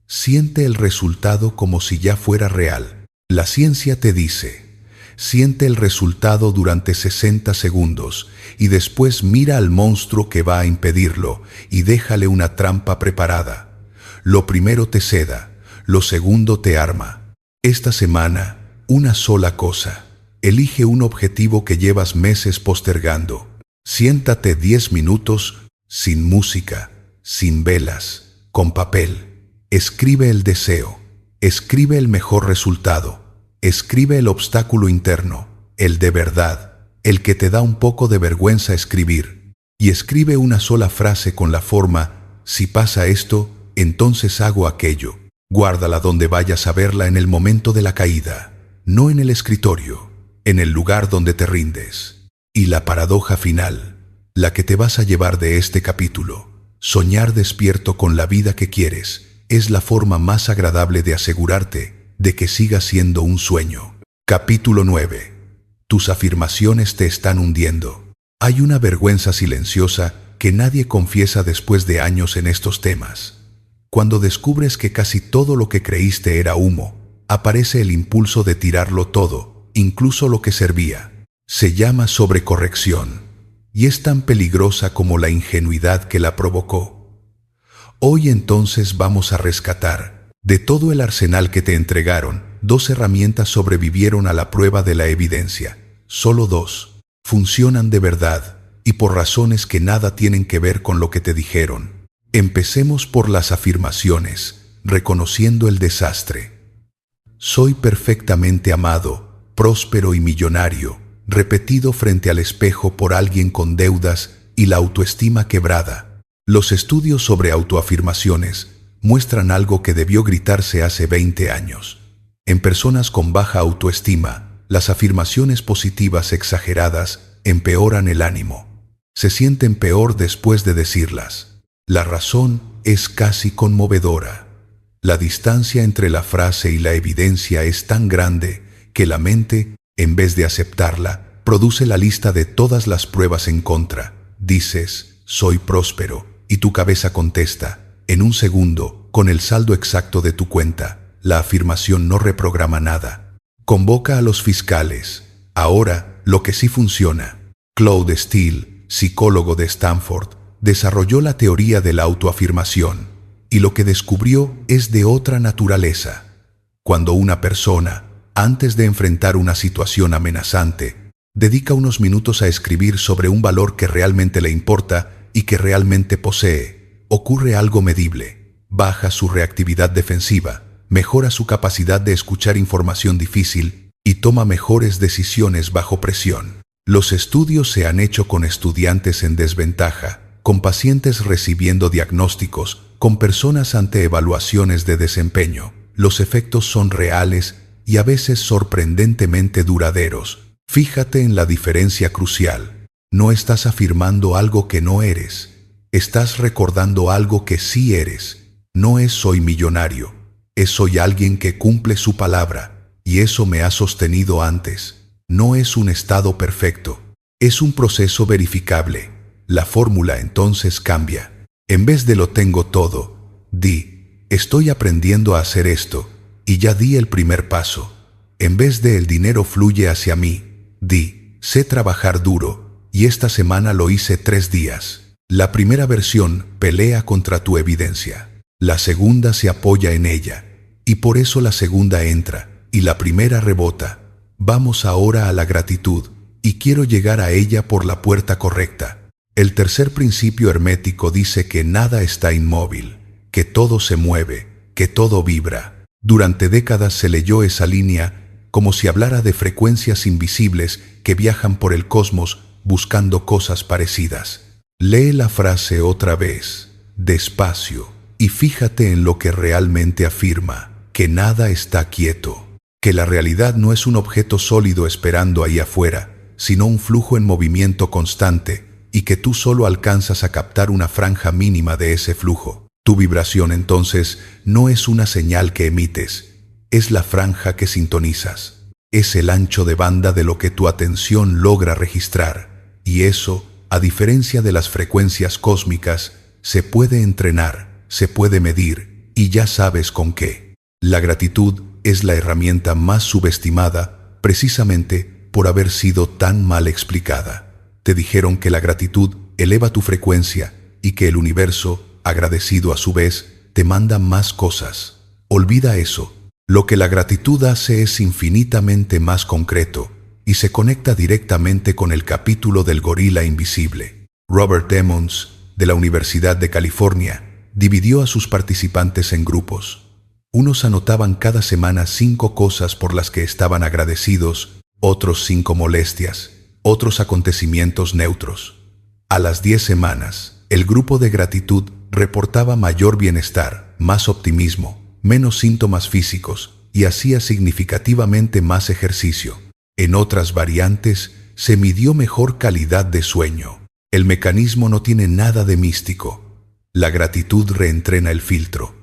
siente el resultado como si ya fuera real. La ciencia te dice: siente el resultado durante 60 segundos y después mira al monstruo que va a impedirlo y déjale una trampa preparada. Lo primero te seda, lo segundo te arma. Esta semana, una sola cosa. Elige un objetivo que llevas meses postergando. Siéntate 10 minutos, sin música, sin velas, con papel. Escribe el deseo, escribe el mejor resultado, escribe el obstáculo interno, el de verdad, el que te da un poco de vergüenza escribir. Y escribe una sola frase con la forma: si pasa esto, entonces hago aquello. Guárdala donde vayas a verla en el momento de la caída, no en el escritorio, en el lugar donde te rindes. Y la paradoja final, la que te vas a llevar de este capítulo: soñar despierto con la vida que quieres es la forma más agradable de asegurarte de que siga siendo un sueño. Capítulo 9. Tus afirmaciones te están hundiendo. Hay una vergüenza silenciosa que nadie confiesa después de años en estos temas. Cuando descubres que casi todo lo que creíste era humo, aparece el impulso de tirarlo todo, incluso lo que servía. Se llama sobrecorrección, y es tan peligrosa como la ingenuidad que la provocó. Hoy entonces vamos a rescatar, de todo el arsenal que te entregaron, 2 herramientas sobrevivieron a la prueba de la evidencia. Solo 2. Funcionan de verdad, y por razones que nada tienen que ver con lo que te dijeron. Empecemos por las afirmaciones, reconociendo el desastre. Soy perfectamente amado, próspero y millonario, repetido frente al espejo por alguien con deudas y la autoestima quebrada. Los estudios sobre autoafirmaciones muestran algo que debió gritarse hace 20 años. En personas con baja autoestima, las afirmaciones positivas exageradas empeoran el ánimo. Se sienten peor después de decirlas. La razón es casi conmovedora. La distancia entre la frase y la evidencia es tan grande que la mente, en vez de aceptarla, produce la lista de todas las pruebas en contra. Dices, soy próspero, y tu cabeza contesta, en un segundo, con el saldo exacto de tu cuenta. La afirmación no reprograma nada. Convoca a los fiscales. Ahora, lo que sí funciona. Claude Steele, psicólogo de Stanford, desarrolló la teoría de la autoafirmación, y lo que descubrió es de otra naturaleza. Cuando una persona, antes de enfrentar una situación amenazante, dedica unos minutos a escribir sobre un valor que realmente le importa y que realmente posee, ocurre algo medible. Baja su reactividad defensiva, mejora su capacidad de escuchar información difícil y toma mejores decisiones bajo presión. Los estudios se han hecho con estudiantes en desventaja, con pacientes recibiendo diagnósticos, con personas ante evaluaciones de desempeño. Los efectos son reales y a veces sorprendentemente duraderos. Fíjate en la diferencia crucial. No estás afirmando algo que no eres. Estás recordando algo que sí eres. No es soy millonario. Es soy alguien que cumple su palabra. Y eso me ha sostenido antes. No es un estado perfecto. Es un proceso verificable. La fórmula entonces cambia. En vez de lo tengo todo, di, estoy aprendiendo a hacer esto. Y ya di el primer paso. En vez de el dinero fluye hacia mí, di, sé trabajar duro, y esta semana lo hice 3 días. La primera versión pelea contra tu evidencia. La segunda se apoya en ella, y por eso la segunda entra, y la primera rebota. Vamos ahora a la gratitud, y quiero llegar a ella por la puerta correcta. El tercer principio hermético dice que nada está inmóvil, que todo se mueve, que todo vibra. Durante décadas se leyó esa línea como si hablara de frecuencias invisibles que viajan por el cosmos buscando cosas parecidas. Lee la frase otra vez, despacio, y fíjate en lo que realmente afirma, que nada está quieto, que la realidad no es un objeto sólido esperando ahí afuera, sino un flujo en movimiento constante, y que tú solo alcanzas a captar una franja mínima de ese flujo. Tu vibración entonces no es una señal que emites, es la franja que sintonizas. Es el ancho de banda de lo que tu atención logra registrar, y eso, a diferencia de las frecuencias cósmicas, se puede entrenar, se puede medir, y ya sabes con qué. La gratitud es la herramienta más subestimada, precisamente por haber sido tan mal explicada. Te dijeron que la gratitud eleva tu frecuencia y que el universo, agradecido a su vez, te manda más cosas. Olvida eso. Lo que la gratitud hace es infinitamente más concreto y se conecta directamente con el capítulo del gorila invisible. Robert Emmons, de la Universidad de California, dividió a sus participantes en grupos. Unos anotaban cada semana 5 cosas por las que estaban agradecidos, otros 5 molestias, otros acontecimientos neutros. A las 10 semanas, el grupo de gratitud reportaba mayor bienestar, más optimismo, menos síntomas físicos y hacía significativamente más ejercicio. En otras variantes, se midió mejor calidad de sueño. El mecanismo no tiene nada de místico. La gratitud reentrena el filtro.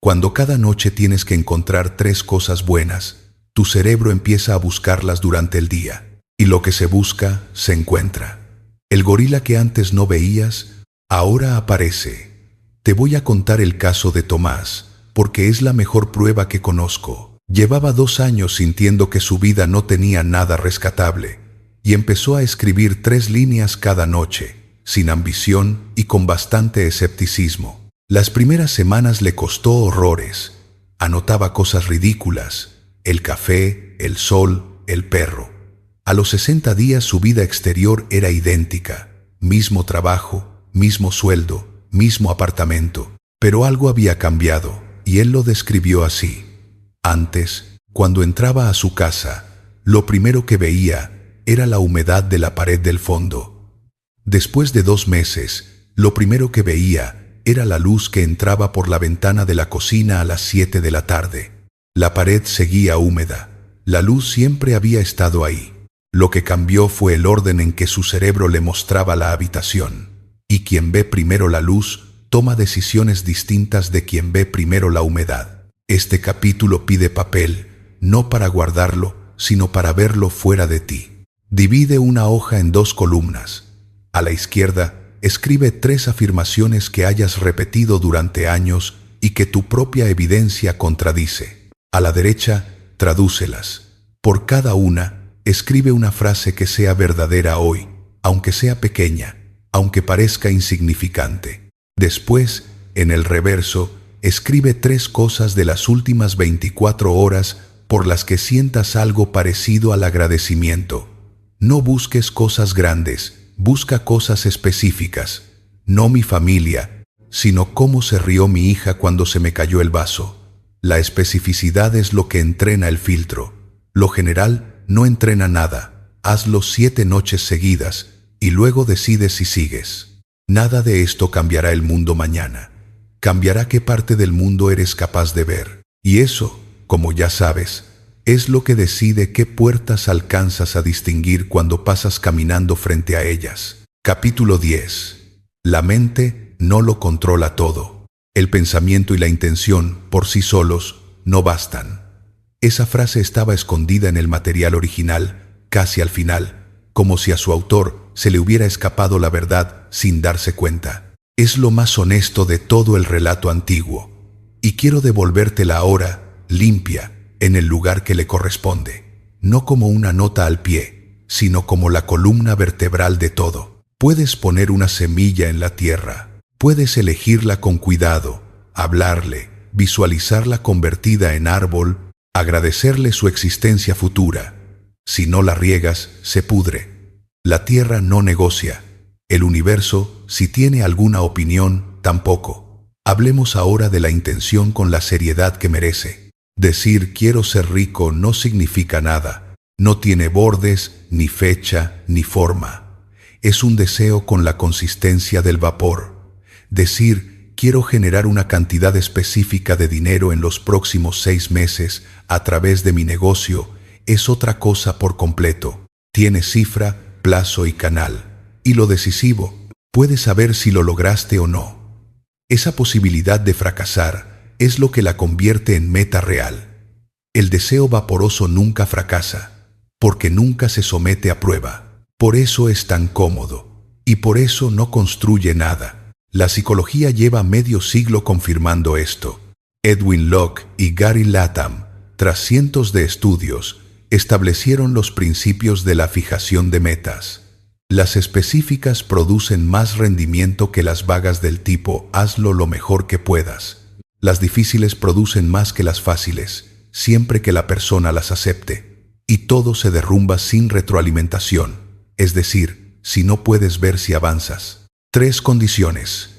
Cuando cada noche tienes que encontrar 3 cosas buenas, tu cerebro empieza a buscarlas durante el día. Y lo que se busca, se encuentra. El gorila que antes no veías, ahora aparece. Te voy a contar el caso de Tomás, porque es la mejor prueba que conozco. Llevaba 2 años sintiendo que su vida no tenía nada rescatable, y empezó a escribir 3 líneas cada noche, sin ambición y con bastante escepticismo. Las primeras semanas le costó horrores. Anotaba cosas ridículas: el café, el sol, el perro. A los 60 días su vida exterior era idéntica. Mismo trabajo, mismo sueldo, mismo apartamento. Pero algo había cambiado, y él lo describió así. Antes, cuando entraba a su casa, lo primero que veía era la humedad de la pared del fondo. Después de 2 meses, lo primero que veía era la luz que entraba por la ventana de la cocina a las 7 de la tarde. La pared seguía húmeda. La luz siempre había estado ahí. Lo que cambió fue el orden en que su cerebro le mostraba la habitación. Y quien ve primero la luz, toma decisiones distintas de quien ve primero la humedad. Este capítulo pide papel, no para guardarlo, sino para verlo fuera de ti. Divide una hoja en 2 columnas. A la izquierda, escribe 3 afirmaciones que hayas repetido durante años y que tu propia evidencia contradice. A la derecha, tradúcelas. Por cada una, escribe una frase que sea verdadera hoy, aunque sea pequeña, aunque parezca insignificante. Después, en el reverso, escribe 3 cosas de las últimas 24 horas por las que sientas algo parecido al agradecimiento. No busques cosas grandes, busca cosas específicas. No mi familia, sino cómo se rió mi hija cuando se me cayó el vaso. La especificidad es lo que entrena el filtro. Lo general no entrena nada. Hazlo 7 noches seguidas y luego decides si sigues. Nada de esto cambiará el mundo mañana. Cambiará qué parte del mundo eres capaz de ver. Y eso, como ya sabes, es lo que decide qué puertas alcanzas a distinguir cuando pasas caminando frente a ellas. Capítulo 10. La mente no lo controla todo. El pensamiento y la intención, por sí solos, no bastan. Esa frase estaba escondida en el material original, casi al final, como si a su autor se le hubiera escapado la verdad sin darse cuenta. Es lo más honesto de todo el relato antiguo. Y quiero devolvértela ahora, limpia, en el lugar que le corresponde. No como una nota al pie, sino como la columna vertebral de todo. Puedes poner una semilla en la tierra. Puedes elegirla con cuidado, hablarle, visualizarla convertida en árbol, agradecerle su existencia futura. Si no la riegas, se pudre. La tierra no negocia. El universo, si tiene alguna opinión, tampoco. Hablemos ahora de la intención con la seriedad que merece. Decir quiero ser rico no significa nada. No tiene bordes, ni fecha, ni forma. Es un deseo con la consistencia del vapor. Decir quiero generar una cantidad específica de dinero en los próximos 6 meses a través de mi negocio es otra cosa por completo. Tiene cifra, plazo y canal. Y lo decisivo, puedes saber si lo lograste o no. Esa posibilidad de fracasar es lo que la convierte en meta real. El deseo vaporoso nunca fracasa, porque nunca se somete a prueba. Por eso es tan cómodo, y por eso no construye nada. La psicología lleva medio siglo confirmando esto. Edwin Locke y Gary Latham, tras cientos de estudios, establecieron los principios de la fijación de metas. Las específicas producen más rendimiento que las vagas del tipo hazlo lo mejor que puedas. Las difíciles producen más que las fáciles, siempre que la persona las acepte. Y todo se derrumba sin retroalimentación, es decir, si no puedes ver si avanzas. 3 condiciones: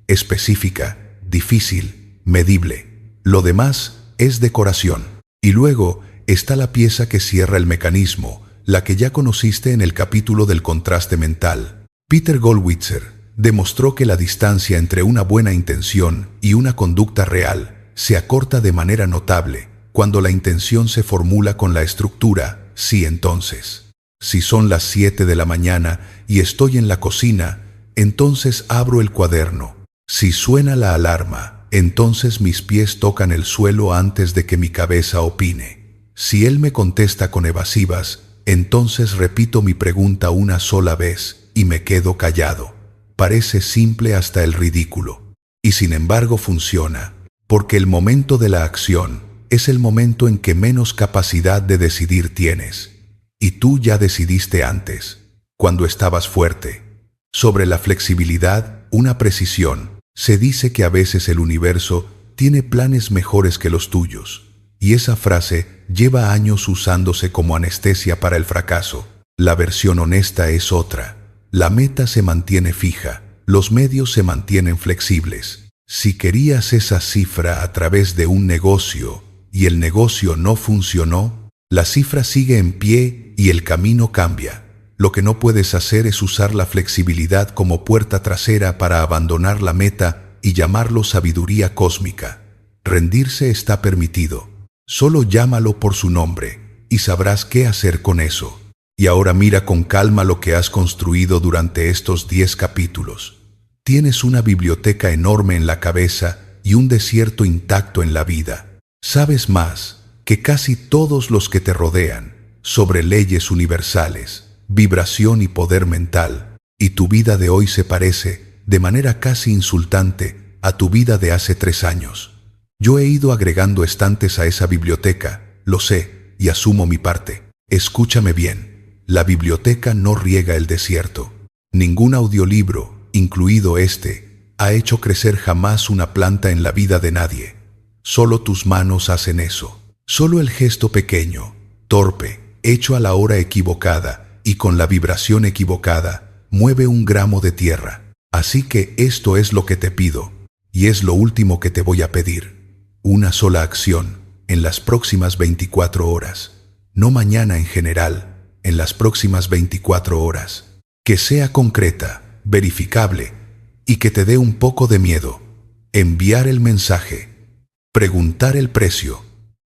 específica, difícil, medible. Lo demás es decoración. Y luego está la pieza que cierra el mecanismo, la que ya conociste en el capítulo del contraste mental. Peter Gollwitzer demostró que la distancia entre una buena intención y una conducta real se acorta de manera notable cuando la intención se formula con la estructura sí entonces. Si son las 7 de la mañana y estoy en la cocina, entonces abro el cuaderno. Si suena la alarma, entonces mis pies tocan el suelo antes de que mi cabeza opine. Si él me contesta con evasivas, entonces repito mi pregunta una sola vez y me quedo callado. Parece simple hasta el ridículo. Y sin embargo funciona, porque el momento de la acción es el momento en que menos capacidad de decidir tienes. Y tú ya decidiste antes, cuando estabas fuerte. Sobre la flexibilidad, una precisión. Se dice que a veces el universo tiene planes mejores que los tuyos. Y esa frase lleva años usándose como anestesia para el fracaso. La versión honesta es otra. La meta se mantiene fija, los medios se mantienen flexibles. Si querías esa cifra a través de un negocio y el negocio no funcionó, la cifra sigue en pie y el camino cambia. Lo que no puedes hacer es usar la flexibilidad como puerta trasera para abandonar la meta y llamarlo sabiduría cósmica. Rendirse está permitido. Solo llámalo por su nombre y sabrás qué hacer con eso. Y ahora mira con calma lo que has construido durante estos 10 capítulos. Tienes una biblioteca enorme en la cabeza y un desierto intacto en la vida. Sabes más que casi todos los que te rodean sobre leyes universales, vibración y poder mental, y tu vida de hoy se parece, de manera casi insultante, a tu vida de hace 3 años. Yo he ido agregando estantes a esa biblioteca, lo sé, y asumo mi parte. Escúchame bien, la biblioteca no riega el desierto. Ningún audiolibro, incluido este, ha hecho crecer jamás una planta en la vida de nadie. Solo tus manos hacen eso. Solo el gesto pequeño, torpe, hecho a la hora equivocada y con la vibración equivocada, mueve un gramo de tierra. Así que esto es lo que te pido, y es lo último que te voy a pedir. Una sola acción, en las próximas 24 horas. No mañana en general, en las próximas 24 horas. Que sea concreta, verificable, y que te dé un poco de miedo. Enviar el mensaje, preguntar el precio,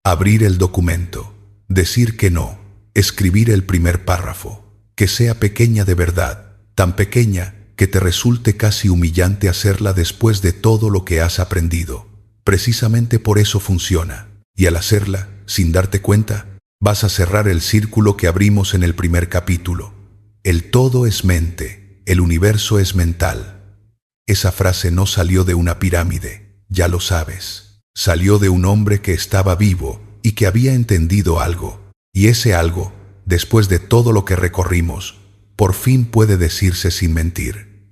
abrir el documento, decir que no, escribir el primer párrafo, que sea pequeña de verdad, tan pequeña que te resulte casi humillante hacerla después de todo lo que has aprendido. Precisamente por eso funciona, y al hacerla, sin darte cuenta, vas a cerrar el círculo que abrimos en el primer capítulo. El todo es mente, el universo es mental. Esa frase no salió de una pirámide, ya lo sabes. Salió de un hombre que estaba vivo y que había entendido algo. Y ese algo, después de todo lo que recorrimos, por fin puede decirse sin mentir.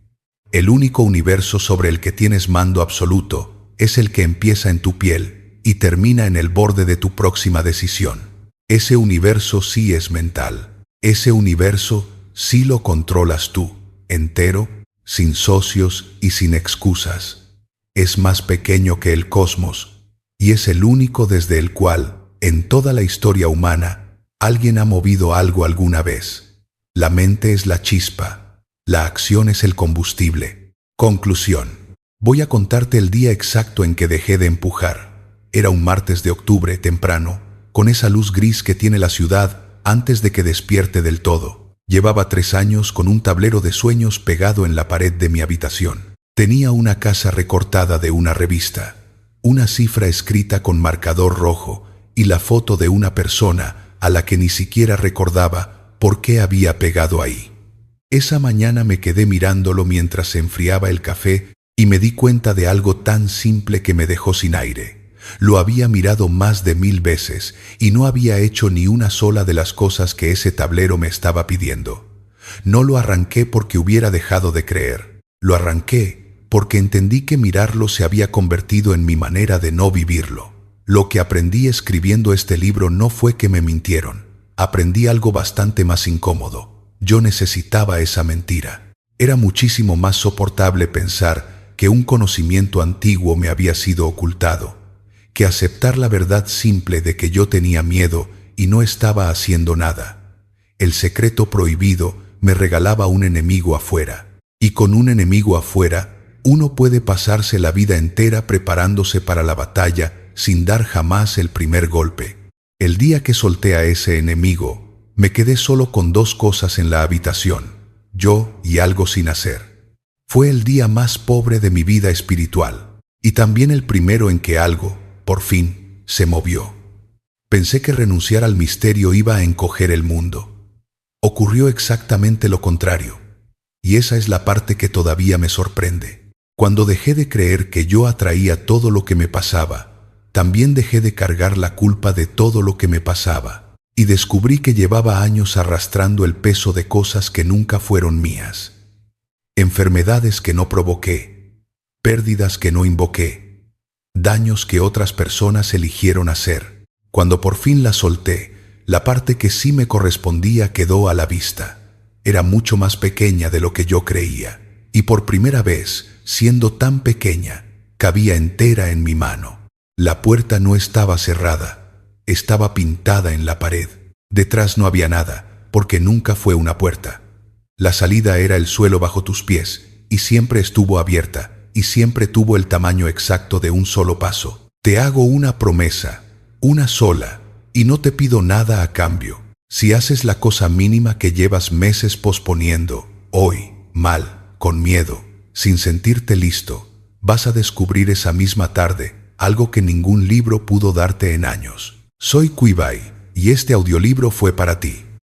El único universo sobre el que tienes mando absoluto es el que empieza en tu piel y termina en el borde de tu próxima decisión. Ese universo sí es mental. Ese universo sí lo controlas tú, entero, sin socios y sin excusas. Es más pequeño que el cosmos y es el único desde el cual, en toda la historia humana, alguien ha movido algo alguna vez. La mente es la chispa. La acción es el combustible. Conclusión. Voy a contarte el día exacto en que dejé de empujar. Era un martes de octubre, temprano, con esa luz gris que tiene la ciudad antes de que despierte del todo. Llevaba 3 años con un tablero de sueños pegado en la pared de mi habitación. Tenía una casa recortada de una revista, una cifra escrita con marcador rojo y la foto de una persona a la que ni siquiera recordaba por qué había pegado ahí. Esa mañana me quedé mirándolo mientras se enfriaba el café y me di cuenta de algo tan simple que me dejó sin aire. Lo había mirado más de 1000 veces y no había hecho ni una sola de las cosas que ese tablero me estaba pidiendo. No lo arranqué porque hubiera dejado de creer. Lo arranqué porque entendí que mirarlo se había convertido en mi manera de no vivirlo. Lo que aprendí escribiendo este libro no fue que me mintieron. Aprendí algo bastante más incómodo. Yo necesitaba esa mentira. Era muchísimo más soportable pensar que un conocimiento antiguo me había sido ocultado, que aceptar la verdad simple de que yo tenía miedo y no estaba haciendo nada. El secreto prohibido me regalaba un enemigo afuera, y con un enemigo afuera, uno puede pasarse la vida entera preparándose para la batalla sin dar jamás el primer golpe. El día que solté a ese enemigo, me quedé solo con 2 cosas en la habitación, yo y algo sin hacer. Fue el día más pobre de mi vida espiritual, y también el primero en que algo, por fin, se movió. Pensé que renunciar al misterio iba a encoger el mundo. Ocurrió exactamente lo contrario, y esa es la parte que todavía me sorprende. Cuando dejé de creer que yo atraía todo lo que me pasaba, también dejé de cargar la culpa de todo lo que me pasaba. Y descubrí que llevaba años arrastrando el peso de cosas que nunca fueron mías. Enfermedades que no provoqué, pérdidas que no invoqué, daños que otras personas eligieron hacer. Cuando por fin la solté, la parte que sí me correspondía quedó a la vista. Era mucho más pequeña de lo que yo creía, y por primera vez, siendo tan pequeña, cabía entera en mi mano. La puerta no estaba cerrada. Estaba pintada en la pared. Detrás no había nada, porque nunca fue una puerta. La salida era el suelo bajo tus pies, y siempre estuvo abierta, y siempre tuvo el tamaño exacto de un solo paso. Te hago una promesa, una sola, y no te pido nada a cambio. Si haces la cosa mínima que llevas meses posponiendo, hoy, mal, con miedo, sin sentirte listo, vas a descubrir esa misma tarde algo que ningún libro pudo darte en años. Soy Kuibai y este audiolibro fue para ti.